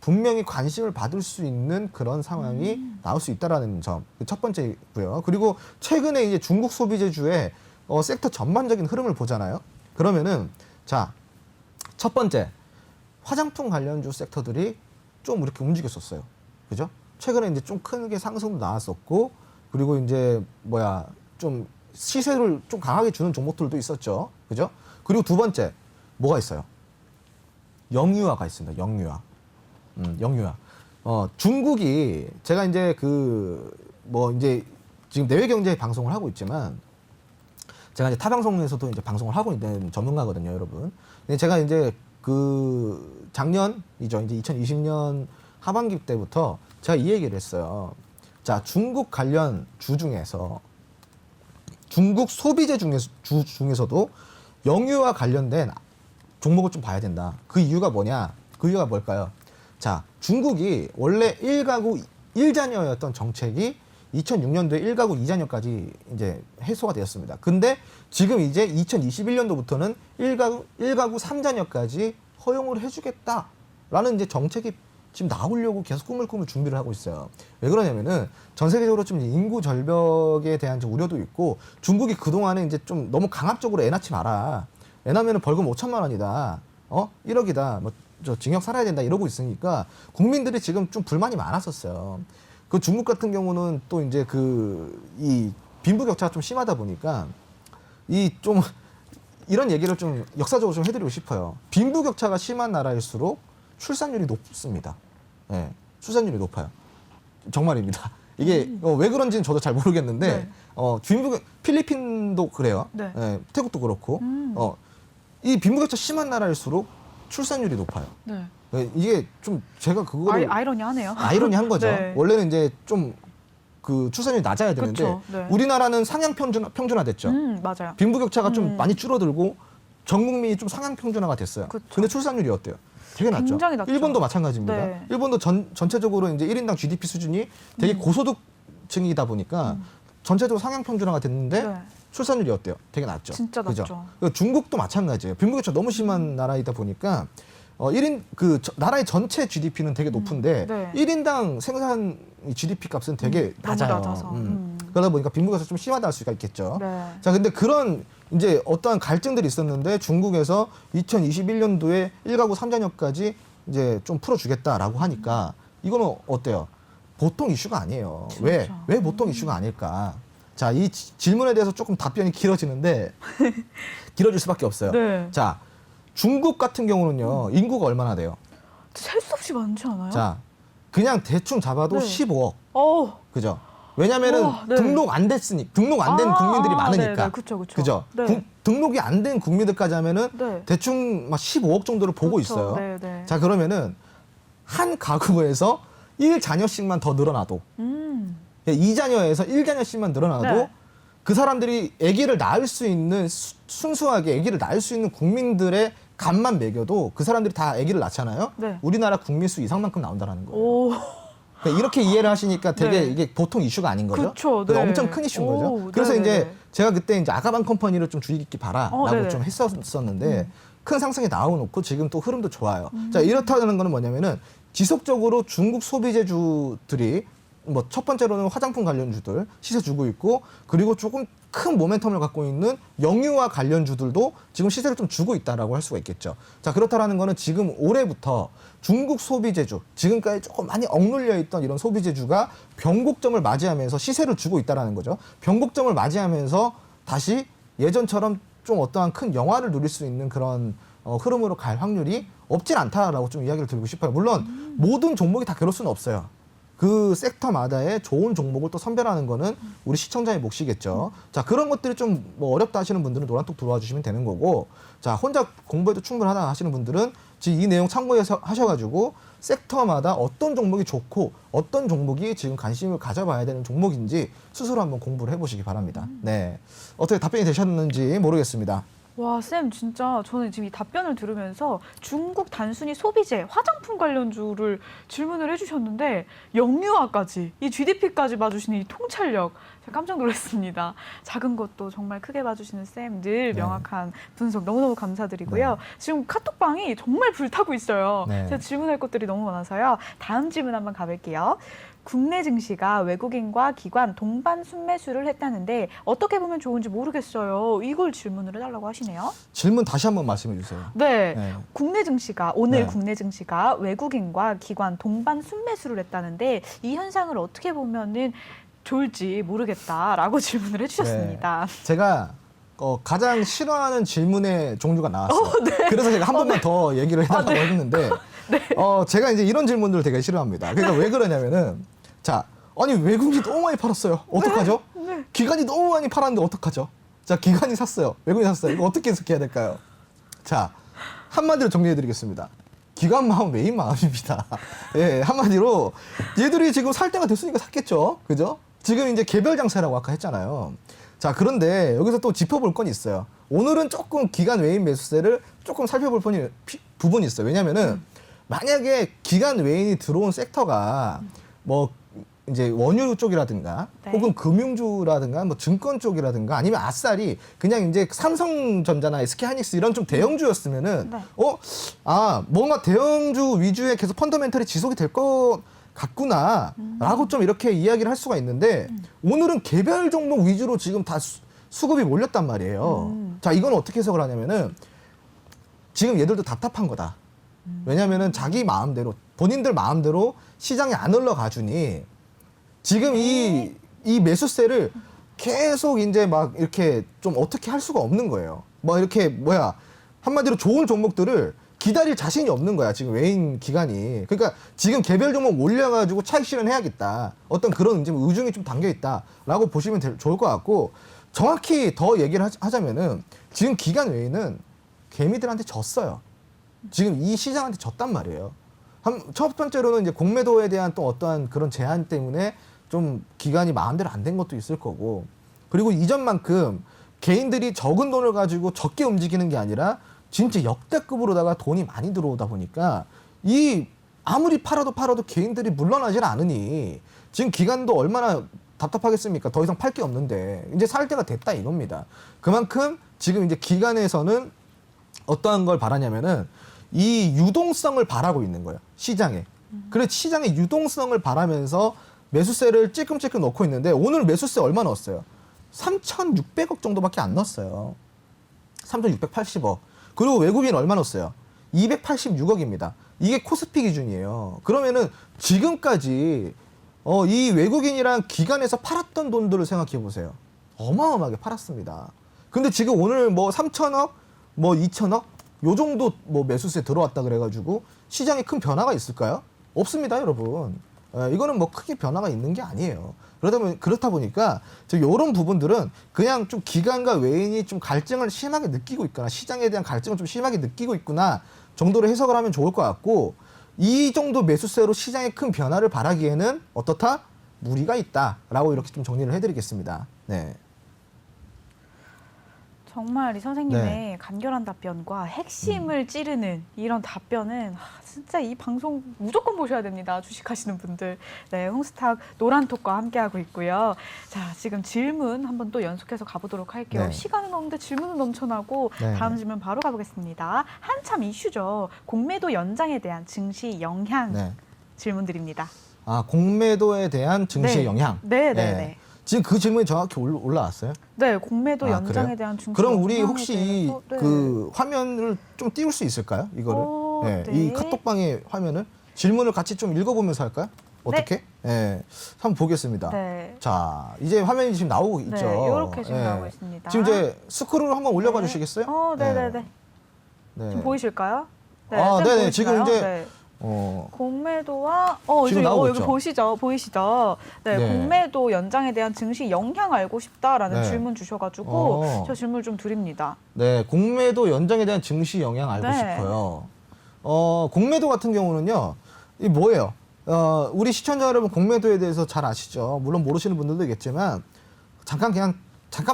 분명히 관심을 받을 수 있는 그런 상황이 나올 수 있다라는 점. 첫 번째고요. 그리고 최근에 이제 중국 소비재주의 섹터 전반적인 흐름을 보잖아요. 그러면은 자, 첫 번째 화장품 관련주 섹터들이 좀 이렇게 움직였었어요. 그죠? 최근에 이제 좀 크게 상승도 나왔었고 그리고 이제 좀 시세를 좀 강하게 주는 종목들도 있었죠. 그죠? 그리고 두 번째 뭐가 있어요? 영유아가 있습니다. 영유아. 영유아. 중국이 제가 이제 이제 지금 내외 경제 방송을 하고 있지만 제가 이제 타 방송에서도 이제 방송을 하고 있는 전문가거든요, 여러분. 근데 제가 이제 작년이죠. 이제 2020년 하반기 때부터 제가 이 얘기를 했어요. 자, 중국 관련 주 중에서 중국 소비재 중에서도 영유아 관련된 종목을 좀 봐야 된다. 그 이유가 뭐냐? 그 이유가 뭘까요? 자, 중국이 원래 1가구 1자녀였던 정책이 2006년도에 1가구 2자녀까지 이제 해소가 되었습니다. 근데 지금 이제 2021년도부터는 1가구 3자녀까지 허용을 해주겠다라는 이제 정책이 지금 나오려고 계속 꾸물꾸물 준비를 하고 있어요. 왜 그러냐면은 전 세계적으로 좀 인구 절벽에 대한 좀 우려도 있고 중국이 그동안에 이제 좀 너무 강압적으로 애 낳지 마라. 애 낳으면 벌금 5천만 원이다. 1억이다. 저 징역 살아야 된다. 이러고 있으니까 국민들이 지금 좀 불만이 많았었어요. 그 중국 같은 경우는 또 이제 이 빈부격차가 좀 심하다 보니까 이런 얘기를 좀 역사적으로 좀 해드리고 싶어요. 빈부격차가 심한 나라일수록 출산율이 높습니다. 예, 출산율이 높아요. 정말입니다. 이게 왜 그런지는 저도 잘 모르겠는데 필리핀도 그래요. 네. 예, 태국도 그렇고 이 빈부격차 심한 나라일수록 출산율이 높아요. 네. 예, 이게 좀 제가 그거를 아이러니하네요. 아이러니한 거죠. 네. 원래는 이제 좀 출산율이 낮아야 되는데 그쵸, 네. 우리나라는 상향 평준화됐죠. 맞아요. 빈부격차가 좀 많이 줄어들고 전 국민이 좀 상향 평준화가 됐어요. 그쵸. 근데 출산율이 어때요? 되게 낮죠. 굉장히 낮죠. 일본도 마찬가지입니다. 네. 일본도 전체적으로 이제 1인당 GDP 수준이 되게 고소득층이다 보니까 전체적으로 상향 평준화가 됐는데 네. 출산율이 어때요? 되게 낮죠. 진짜 그죠? 낮죠. 중국도 마찬가지예요. 빈부격차 너무 심한 나라이다 보니까 1인 나라의 전체 GDP는 되게 높은데 네. 1인당 생산 GDP 값은 되게 너무 낮아요. 낮아서. 그러다 보니까 빈부격차 좀 심하다 할 수가 있겠죠. 네. 자, 근데 그런 이제 어떠한 갈증들이 있었는데 중국에서 2021년도에 1가구 3자녀까지 이제 좀 풀어주겠다라고 하니까 이거는 어때요? 보통 이슈가 아니에요. 왜? 진짜. 왜 보통 이슈가 아닐까? 자, 이 질문에 대해서 조금 답변이 길어지는데 길어질 수밖에 없어요. 네. 자, 중국 같은 경우는요, 인구가 얼마나 돼요? 셀 수 없이 많지 않아요? 자, 그냥 대충 잡아도 네. 15억. 어. 그죠? 왜냐면은 우와, 네. 등록 안 된 국민들이 많으니까. 네, 그쵸. 그죠? 네. 등록이 안 된 국민들까지 하면은 네. 대충 막 15억 정도를 보고 그렇죠. 있어요. 네, 네. 자, 그러면은 한 가구에서 1자녀씩만 더 늘어나도 2자녀에서 1자녀씩만 늘어나도 네. 그 사람들이 아기를 낳을 수 있는 순수하게 아기를 낳을 수 있는 국민들의 값만 매겨도 그 사람들이 다 아기를 낳잖아요. 네. 우리나라 국민 수 이상만큼 나온다라는 거예요. 오. 그러니까 이렇게 이해를 하시니까 되게 네. 이게 보통 이슈가 아닌 거죠. 그쵸, 그래서 네. 엄청 큰 이슈인 오, 거죠. 그래서 네네네. 이제 제가 그때 이제 아가방 컴퍼니를 좀 주의 깊게 봐라라고 네네. 좀 했었는데 큰 상승이 나와놓고 지금 또 흐름도 좋아요. 자, 이렇다는 거는 뭐냐면은 지속적으로 중국 소비재주들이 뭐 첫 번째로는 화장품 관련주들 시세 주고 있고, 그리고 조금 큰 모멘텀을 갖고 있는 영유아 관련주들도 지금 시세를 좀 주고 있다라고 할 수가 있겠죠. 자, 그렇다라는 거는 지금 올해부터 중국 소비재주, 지금까지 조금 많이 억눌려 있던 이런 소비재주가 변곡점을 맞이하면서 시세를 주고 있다라는 거죠. 변곡점을 맞이하면서 다시 예전처럼 좀 어떠한 큰 영화를 누릴 수 있는 그런 흐름으로 갈 확률이 없진 않다라고 좀 이야기를 드리고 싶어요. 물론 모든 종목이 다 그럴 수는 없어요. 그 섹터마다의 좋은 종목을 또 선별하는 거는 우리 시청자의 몫이겠죠. 자, 그런 것들이 좀 뭐 어렵다 하시는 분들은 노란톡 들어와 주시면 되는 거고, 자, 혼자 공부해도 충분하다 하시는 분들은 지금 이 내용 참고해서 하셔가지고 섹터마다 어떤 종목이 좋고 어떤 종목이 지금 관심을 가져봐야 되는 종목인지 스스로 한번 공부를 해보시기 바랍니다. 네, 어떻게 답변이 되셨는지 모르겠습니다. 와, 쌤, 진짜 저는 지금 이 답변을 들으면서 중국 단순히 소비재, 화장품 관련주를 질문을 해주셨는데 영유아까지, 이 GDP까지 봐주시는 이 통찰력, 제가 깜짝 놀랐습니다. 작은 것도 정말 크게 봐주시는 쌤, 늘 네. 명확한 분석 너무너무 감사드리고요. 네. 지금 카톡방이 정말 불타고 있어요. 네. 제가 질문할 것들이 너무 많아서요. 다음 질문 한번 가볼게요. 국내 증시가 외국인과 기관 동반 순매수를 했다는데 어떻게 보면 좋은지 모르겠어요. 이걸 질문을 해달라고 하시네요. 질문 다시 한번 말씀해 주세요. 네. 네. 국내 증시가 오늘 네. 국내 증시가 외국인과 기관 동반 순매수를 했다는데 이 현상을 어떻게 보면은 좋을지 모르겠다라고 질문을 해주셨습니다. 제가 가장 싫어하는 질문의 종류가 나왔어요. 그래서 제가 한 번만 더 얘기를 해달라고 했는데, 제가 이제 이런 질문들을 되게 싫어합니다. 그러니까 왜 그러냐면은, 자, 아니 외국인이 너무 많이 팔았어요. 어떡하죠? 기관이 너무 많이 팔았는데 어떡하죠? 자, 기관이 샀어요. 외국인이 샀어요. 이거 어떻게 해석해야 될까요? 자, 한마디로 정리해드리겠습니다. 기관 마음, 외인 마음입니다. 예, 한마디로 얘들이 지금 살 때가 됐으니까 샀겠죠. 그죠? 지금 이제 개별 장세라고 아까 했잖아요. 자, 그런데 여기서 또 짚어볼 건 있어요. 오늘은 조금 기관 외인 매수세를 조금 살펴볼 부분이 있어요. 왜냐면은 만약에 기관 외인이 들어온 섹터가 뭐 이제 원유 쪽이라든가 네. 혹은 금융주라든가 뭐 증권 쪽이라든가 아니면 아싸리 그냥 이제 삼성전자나 SK하이닉스 이런 좀 대형주였으면은 네. 뭔가 대형주 위주의 계속 펀더멘털이 지속이 될 것 같구나라고 좀 이렇게 이야기를 할 수가 있는데 오늘은 개별 종목 위주로 지금 다 수급이 몰렸단 말이에요. 자, 이건 어떻게 해석을 하냐면은 지금 얘들도 답답한 거다. 왜냐면은 자기 마음대로 본인들 마음대로 시장에 안 흘러가 주니 지금 이 매수세를 계속 이제 막 이렇게 좀 어떻게 할 수가 없는 거예요. 뭐 이렇게 한마디로 좋은 종목들을 기다릴 자신이 없는 거야, 지금 외인 기관이. 그러니까 지금 개별 종목 올려가지고 차익 실현해야겠다. 어떤 그런 이제 의중이 좀 담겨 있다라고 보시면 좋을 것 같고, 정확히 더 얘기를 하자면은 지금 기관 외인은 개미들한테 졌어요. 지금 이 시장한테 졌단 말이에요. 첫 번째로는 이제 공매도에 대한 또 어떠한 그런 제한 때문에 좀 기관이 마음대로 안 된 것도 있을 거고, 그리고 이전만큼 개인들이 적은 돈을 가지고 적게 움직이는 게 아니라 진짜 역대급으로다가 돈이 많이 들어오다 보니까 이 아무리 팔아도 개인들이 물러나질 않으니 지금 기관도 얼마나 답답하겠습니까? 더 이상 팔 게 없는데 이제 살 때가 됐다 이겁니다. 그만큼 지금 이제 기관에서는 어떠한 걸 바라냐면은 이 유동성을 바라고 있는 거예요. 시장에. 그래서 시장의 유동성을 바라면서 매수세를 찔끔찔끔 넣고 있는데 오늘 매수세 얼마 넣었어요? 3,600억 정도밖에 안 넣었어요. 3,680억. 그리고 외국인 얼마 넣었어요? 286억입니다. 이게 코스피 기준이에요. 그러면은 지금까지 이 외국인이랑 기관에서 팔았던 돈들을 생각해 보세요. 어마어마하게 팔았습니다. 근데 지금 오늘 뭐 3천억, 뭐 2천억 요 정도 뭐 매수세 들어왔다 그래가지고 시장에 큰 변화가 있을까요? 없습니다, 여러분. 이거는 뭐 크게 변화가 있는 게 아니에요. 그렇다 보니까 이런 부분들은 그냥 좀 기관과 외인이 좀 갈증을 심하게 느끼고 있거나 시장에 대한 갈증을 좀 심하게 느끼고 있구나 정도로 해석을 하면 좋을 것 같고 이 정도 매수세로 시장에 큰 변화를 바라기에는 어떻다? 무리가 있다라고 이렇게 좀 정리를 해드리겠습니다. 네. 정말 이 선생님의 네. 간결한 답변과 핵심을 찌르는 이런 답변은 진짜 이 방송 무조건 보셔야 됩니다. 주식하시는 분들. 네, 홍스탁 노란톡과 함께하고 있고요. 자, 지금 질문 한번 또 연속해서 가보도록 할게요. 네. 시간은 없는데 질문은 넘쳐나고 네. 다음 질문 바로 가보겠습니다. 한참 이슈죠. 공매도 연장에 대한 증시 영향 네. 질문 드립니다. 아, 공매도에 대한 증시의 네. 영향. 네, 네, 네. 지금 그 질문이 정확히 올라왔어요? 네, 공매도 아, 연장에 그래요? 대한 증시 그럼 우리 영향에 혹시 대해서, 네. 그 화면을 좀 띄울 수 있을까요? 이거를. 네. 이 카톡방의 화면을 질문을 같이 좀 읽어보면서 할까요? 어떻게? 네. 한번 보겠습니다. 네. 자, 이제 화면이 지금 나오고 있죠. 네, 이렇게 지금 나오고 있습니다. 지금 이제 스크롤을 한번 올려봐 네. 주시겠어요? 네네네. 네. 지금 보이실까요? 네, 아, 쌤 네네. 보이시나요? 지금 이제 네. 어, 공매도와 지금 지금 나오고 여기 있죠? 보이시죠? 네, 네. 공매도 연장에 대한 증시 영향 알고 싶다라는 네. 질문 주셔가지고 어. 저 질문 좀 드립니다. 네, 공매도 연장에 대한 증시 영향 알고 네. 싶어요. 공매도 같은 경우는요, 이 뭐예요? 우리 시청자 여러분 공매도에 대해서 잘 아시죠? 물론 모르시는 분들도 있겠지만, 잠깐만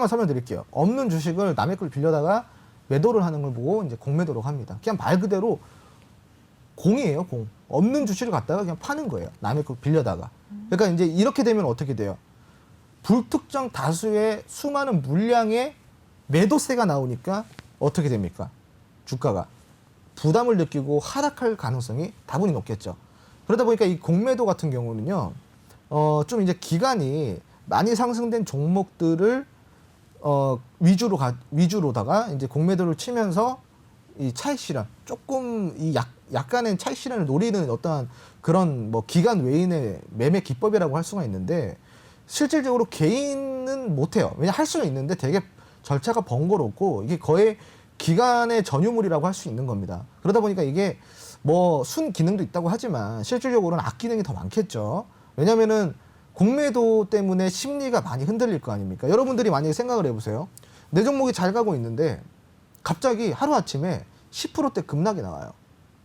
설명드릴게요. 없는 주식을 남의 걸 빌려다가 매도를 하는 걸 보고 이제 공매도라고 합니다. 그냥 말 그대로 공이에요, 공. 없는 주식을 갖다가 그냥 파는 거예요. 남의 걸 빌려다가. 그러니까 이제 이렇게 되면 어떻게 돼요? 불특정 다수의 수많은 물량의 매도세가 나오니까 어떻게 됩니까? 주가가 부담을 느끼고 하락할 가능성이 다분히 높겠죠. 그러다 보니까 이 공매도 같은 경우는요, 좀 이제 기간이 많이 상승된 종목들을 위주로다가 이제 공매도를 치면서 이 차익 실현, 조금 이 약간의 차익 실현을 노리는 어떠한 그런 뭐 기관 외인의 매매 기법이라고 할 수가 있는데 실질적으로 개인은 못해요. 왜냐 할 수는 있는데 되게 절차가 번거롭고 이게 거의 기관의 전유물이라고 할 수 있는 겁니다. 그러다 보니까 이게 뭐 순 기능도 있다고 하지만 실질적으로는 악기능이 더 많겠죠. 왜냐면은 공매도 때문에 심리가 많이 흔들릴 거 아닙니까? 여러분들이 만약에 생각을 해보세요. 내 종목이 잘 가고 있는데 갑자기 하루아침에 10%대 급락이 나와요.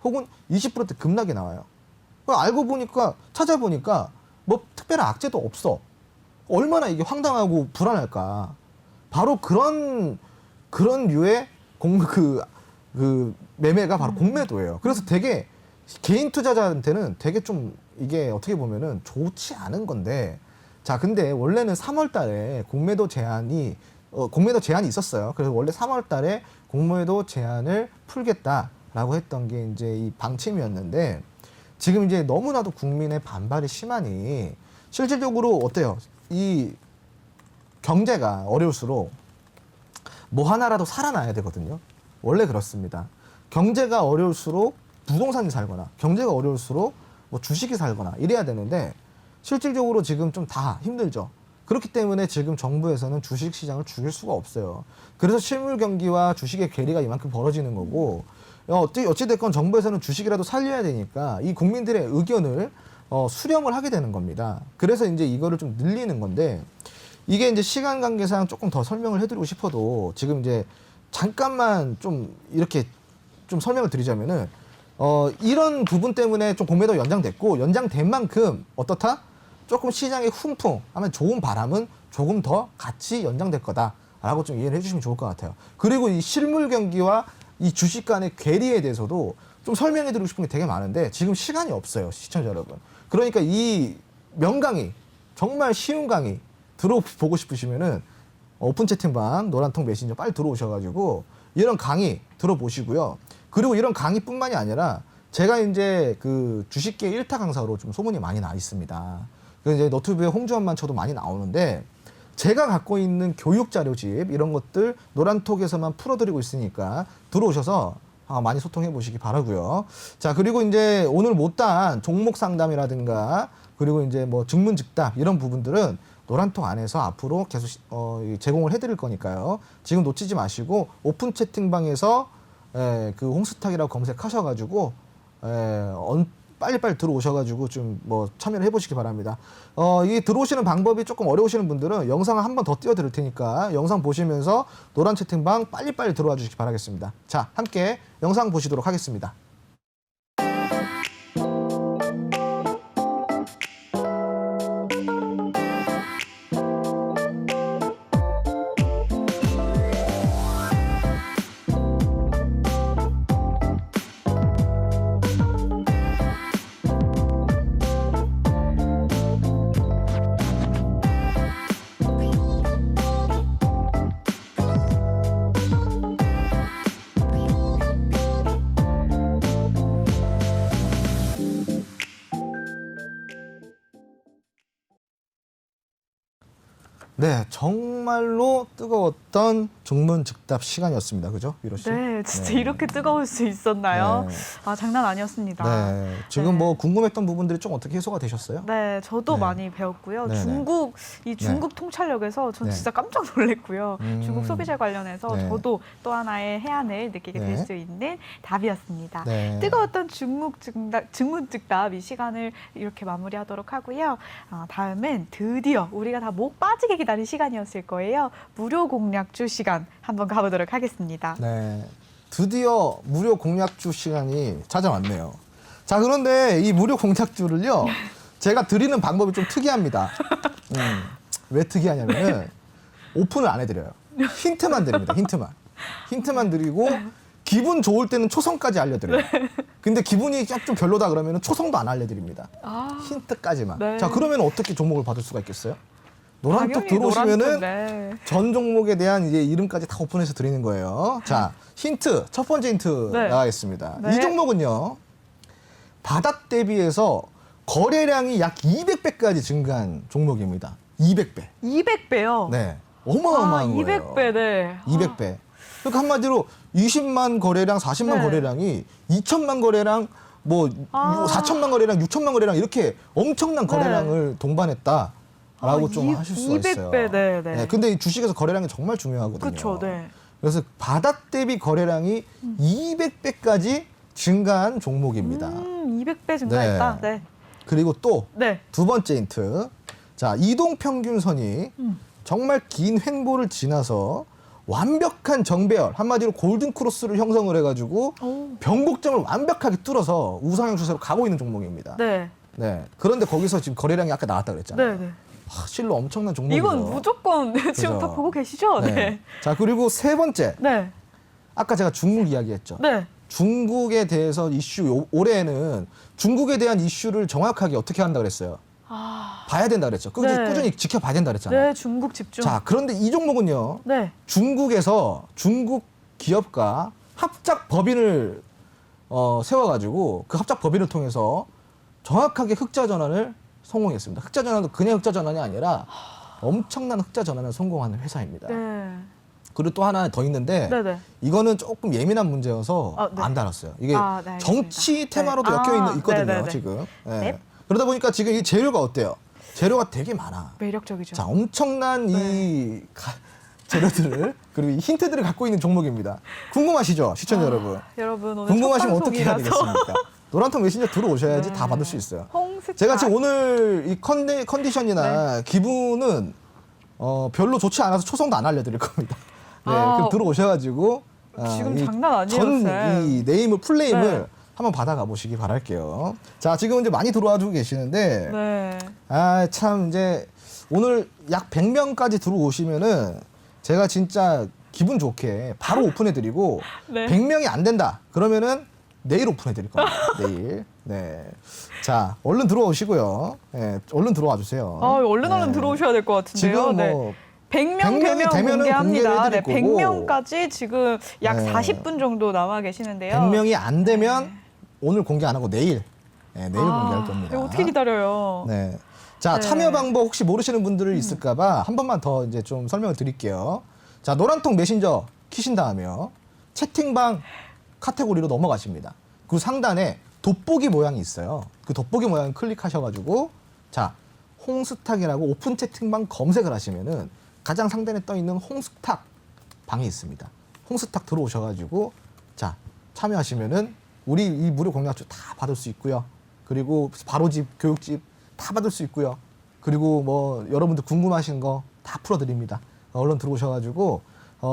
혹은 20%대 급락이 나와요. 알고 보니까 찾아보니까 뭐 특별한 악재도 없어. 얼마나 이게 황당하고 불안할까. 바로 그런 류의 그 매매가 바로 공매도예요. 그래서 되게 개인 투자자한테는 되게 좀 이게 어떻게 보면은 좋지 않은 건데 자, 근데 원래는 3월 달에 공매도 제한이 있었어요. 그래서 원래 3월 달에 공매도 제한을 풀겠다라고 했던 게 이제 이 방침이었는데 지금 이제 너무나도 국민의 반발이 심하니 실질적으로 어때요? 이 경제가 어려울수록 뭐 하나라도 살아나야 되거든요. 원래 그렇습니다. 경제가 어려울수록 부동산이 살거나 경제가 어려울수록 뭐 주식이 살거나 이래야 되는데 실질적으로 지금 좀 다 힘들죠. 그렇기 때문에 지금 정부에서는 주식 시장을 죽일 수가 없어요. 그래서 실물 경기와 주식의 괴리가 이만큼 벌어지는 거고 어찌됐건 정부에서는 주식이라도 살려야 되니까 이 국민들의 의견을 수렴을 하게 되는 겁니다. 그래서 이제 이거를 좀 늘리는 건데 이게 이제 시간 관계상 조금 더 설명을 해드리고 싶어도 지금 이제 잠깐만 좀 이렇게 좀 설명을 드리자면은 이런 부분 때문에 좀 공매도 연장됐고 연장된 만큼 어떻다? 조금 시장의 훈풍, 아마 좋은 바람은 조금 더 같이 연장될 거다라고 좀 이해를 해주시면 좋을 것 같아요. 그리고 이 실물 경기와 이 주식 간의 괴리에 대해서도 좀 설명해드리고 싶은 게 되게 많은데 지금 시간이 없어요, 시청자 여러분. 그러니까 이 명강의 정말 쉬운 강의 들어보고 싶으시면은 오픈 채팅방 노란통 메신저 빨리 들어오셔가지고 이런 강의 들어보시고요. 그리고 이런 강의뿐만이 아니라 제가 이제 그 주식계 1타 강사로 좀 소문이 많이 나 있습니다. 그 이제 너튜브에 홍주환만 쳐도 많이 나오는데 제가 갖고 있는 교육 자료집 이런 것들 노란톡에서만 풀어드리고 있으니까 들어오셔서 많이 소통해 보시기 바라고요. 자, 그리고 이제 오늘 못다한 종목 상담이라든가 그리고 이제 뭐 증문즉답 이런 부분들은 노란톡 안에서 앞으로 계속 제공을 해드릴 거니까요. 지금 놓치지 마시고 오픈 채팅방에서 그 홍스탁이라고 검색하셔가지고 빨리빨리 들어오셔가지고 좀 뭐 참여를 해보시기 바랍니다. 이 들어오시는 방법이 조금 어려우시는 분들은 영상을 한 번 더 띄워드릴 테니까 영상 보시면서 노란 채팅방 빨리빨리 들어와 주시기 바라겠습니다. 자, 함께 영상 보시도록 하겠습니다. 네, 정말로 뜨거웠던 증문즉답 시간이었습니다. 그죠, 미로 씨? 네, 진짜 네. 이렇게 뜨거울 수 있었나요? 네. 아, 장난 아니었습니다. 네, 지금 네. 뭐 궁금했던 부분들이 좀 어떻게 해소가 되셨어요? 네, 저도 네. 많이 배웠고요. 네네. 중국 통찰력에서 전 네. 진짜 깜짝 놀랐고요. 중국 소비재 관련해서 네. 저도 또 하나의 해안을 느끼게 네. 될 수 있는 답이었습니다. 네. 뜨거웠던 증문즉답 이 시간을 이렇게 마무리하도록 하고요. 다음은 드디어 우리가 다 목 빠지게 기다린 시간이었을 거예요. 무료 공략주 시간 한번 가보도록 하겠습니다. 네, 드디어 무료 공략주 시간이 찾아왔네요. 자, 그런데 이 무료 공략주를요, 제가 드리는 방법이 좀 특이합니다. 왜 특이하냐면은 오픈을 안 해드려요. 힌트만 드립니다. 힌트만 드리고 기분 좋을 때는 초성까지 알려드려요. 근데 기분이 좀 별로다 그러면 초성도 안 알려드립니다. 힌트까지만. 네. 자, 그러면 어떻게 종목을 받을 수가 있겠어요? 노란톡 당연히 들어오시면은 노란톡, 네. 전 종목에 대한 이제 이름까지 다 오픈해서 드리는 거예요. 자, 힌트, 첫 번째 힌트 네. 나가겠습니다. 네. 이 종목은요, 바닥 대비해서 거래량이 약 200배까지 증가한 종목입니다. 200배. 200배요. 네. 어마어마한 거예요. 200배, 네. 200배. 그러니까 한마디로 20만 거래량, 40만 네. 거래량이 2천만 거래량, 뭐 4천만 거래량, 6천만 거래량 이렇게 엄청난 거래량을 동반했다라고 좀 하실 수가 200배, 있어요. 네. 네, 근데 이 주식에서 거래량이 정말 중요하거든요. 그렇죠, 네. 그래서 바닥 대비 거래량이 200배까지 증가한 종목입니다. 200배 증가했다. 네. 그리고 또 네. 두 번째 힌트. 자, 이동평균선이 정말 긴 횡보를 지나서 완벽한 정배열, 한마디로 골든크로스를 형성을 해가지고 오. 변곡점을 완벽하게 뚫어서 우상향 추세로 가고 있는 종목입니다. 네. 네. 그런데 거기서 지금 거래량이 아까 나왔다 그랬잖아요. 네, 네. 실로 엄청난 종목이죠. 이건 무조건 지금 다 보고 계시죠? 네. 네. 자, 그리고 세 번째. 네. 아까 제가 중국 이야기했죠. 네. 중국에 대해서 이슈, 올해는 중국에 대한 이슈를 정확하게 어떻게 한다 그랬어요? 봐야 된다 그랬죠. 네. 꾸준히 지켜봐야 된다 그랬잖아요. 네, 중국 집중. 자, 그런데 이 종목은요. 네. 중국에서 중국 기업과 합작 법인을 세워가지고 그 합작 법인을 통해서 정확하게 흑자 전환을 성공했습니다. 흑자 전환도 그냥 흑자 전환이 아니라 엄청난 흑자 전환을 성공하는 회사입니다. 네. 그리고 또 하나 더 있는데 네네. 이거는 조금 예민한 문제여서 네. 안 달았어요. 이게 네, 알겠습니다. 정치 테마로도 네. 엮여 있거든요. 네네네. 지금. 네. 네. 그러다 보니까 지금 이 재료가 어때요? 재료가 되게 많아. 매력적이죠. 자, 엄청난 네. 재료들을 그리고 이 힌트들을 갖고 있는 종목입니다. 궁금하시죠, 시청자 여러분? 여러분 오늘 궁금하시면 첫 어떻게 해야 방송이라서. 되겠습니까? 노란통 메신저 들어오셔야지 네. 다 받을 수 있어요. 홍스타. 제가 지금 오늘 이 컨디션이나 기분은 별로 좋지 않아서 초성도 안 알려드릴 겁니다. 네, 그럼 들어오셔가지고 지금 장난 아니에요, 쌤. 이 네임을 풀네임을 네. 한번 받아가 보시기 바랄게요. 자, 지금 이제 많이 들어와주고 계시는데 네. 참 이제 오늘 약 100명까지 들어오시면은 제가 진짜 기분 좋게 바로 오픈해드리고 네. 100명이 안 된다. 그러면은 내일 오픈해드릴 겁니다. 내일. 네. 자, 얼른 들어오시고요. 네, 얼른 들어와 주세요. 얼른 네. 들어오셔야 될 것 같은데요. 지금 네. 뭐 100명 100명이 되면 되면은 공개합니다. 네, 공개를 해드릴 거고. 100명까지 지금 약 네. 40분 정도 남아 계시는데요. 100명이 안 되면 오늘 공개 안 하고 내일. 네, 내일 공개할 겁니다. 이거 어떻게 기다려요? 네. 자, 네. 참여 방법 혹시 모르시는 분들이 있을까봐 한 번만 더 이제 좀 설명을 드릴게요. 자, 노란통 메신저 키신 다음에요. 채팅방 카테고리로 넘어가십니다. 그 상단에 돋보기 모양이 있어요. 그 돋보기 모양 클릭하셔가지고 자, 홍스탁이라고 오픈 채팅방 검색을 하시면은 가장 상단에 떠 있는 홍스탁 방이 있습니다. 홍스탁 들어오셔가지고 자, 참여하시면은 우리 이 무료 공략주 다 받을 수 있고요. 그리고 바로집, 교육집 다 받을 수 있고요. 그리고 뭐 여러분들 궁금하신 거 다 풀어드립니다. 얼른 들어오셔가지고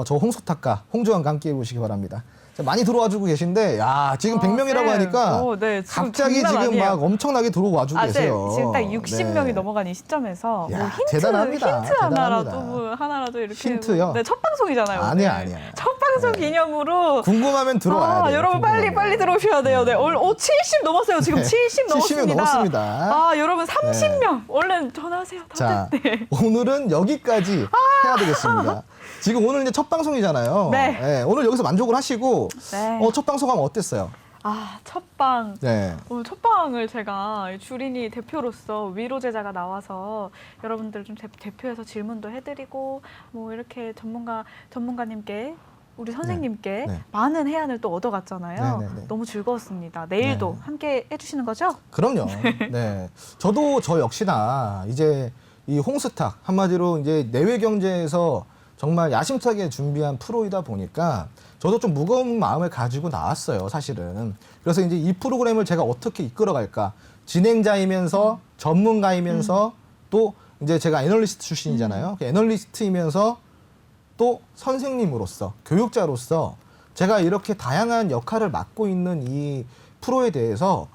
저 홍스탁과 홍조원과 함께 해보시기 바랍니다. 자, 많이 들어와주고 계신데 야 지금 100명이라고 네. 하니까 네, 지금 갑자기 장난 지금 아니에요. 막 엄청나게 들어와주고 네. 계세요. 지금 딱 60명이 네. 넘어간 이 시점에서 야, 뭐 힌트 대단합니다. 하나라도 대단합니다. 하나라도 이렇게 힌트요? 네, 첫 방송이잖아요. 아니야, 오늘. 아니야. 첫 방송 네. 기념으로 궁금하면 들어와야 돼요. 여러분 궁금하면. 빨리 들어오셔야 돼요. 네. 70 넘었어요. 지금 네. 70 70명 넘었습니다. 넘었습니다. 여러분 30명 얼른 전화하세요. 자, 네. 오늘은 여기까지 해야 되겠습니다. 지금 오늘 이제 첫 방송이잖아요. 네. 오늘 여기서 만족을 하시고 네. 첫 방송하면 어땠어요? 첫방 네. 오늘 첫방을 제가 주린이 대표로서 위로 제자가 나와서 여러분들 좀 대표해서 질문도 해드리고 뭐 이렇게 전문가님께 우리 선생님께 네. 많은 해안을 또 얻어갔잖아요. 네, 네, 네. 너무 즐거웠습니다. 내일도 네. 함께 해주시는 거죠? 그럼요. 네. 저도 저 역시나 이제 이 홍스탁 한마디로 이제 내외 경제에서 정말 야심차게 준비한 프로이다 보니까 저도 좀 무거운 마음을 가지고 나왔어요, 사실은. 그래서 이제 이 프로그램을 제가 어떻게 이끌어갈까. 진행자이면서 전문가이면서 또 이제 제가 애널리스트 출신이잖아요. 그 애널리스트이면서 또 선생님으로서 교육자로서 제가 이렇게 다양한 역할을 맡고 있는 이 프로에 대해서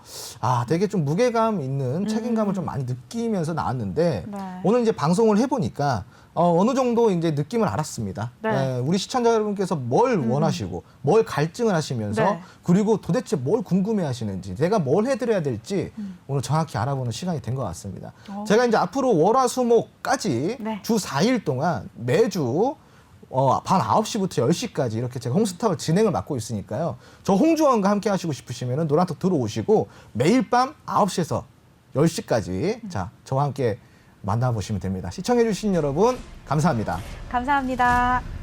되게 좀 무게감 있는 책임감을 좀 많이 느끼면서 나왔는데 네. 오늘 이제 방송을 해보니까 어느 정도 이제 느낌을 알았습니다. 네. 우리 시청자 여러분께서 뭘 원하시고 뭘 갈증을 하시면서 네. 그리고 도대체 뭘 궁금해 하시는지 내가 뭘 해드려야 될지 오늘 정확히 알아보는 시간이 된 것 같습니다. 제가 이제 앞으로 월화수목까지 네. 주 4일 동안 매주 밤 9시부터 10시까지 이렇게 제가 홍스탁을 진행을 맡고 있으니까요. 저 홍주원과 함께 하시고 싶으시면 노란톡 들어오시고 매일 밤 9시에서 10시까지 자, 저와 함께 만나보시면 됩니다. 시청해주신 여러분 감사합니다. 감사합니다.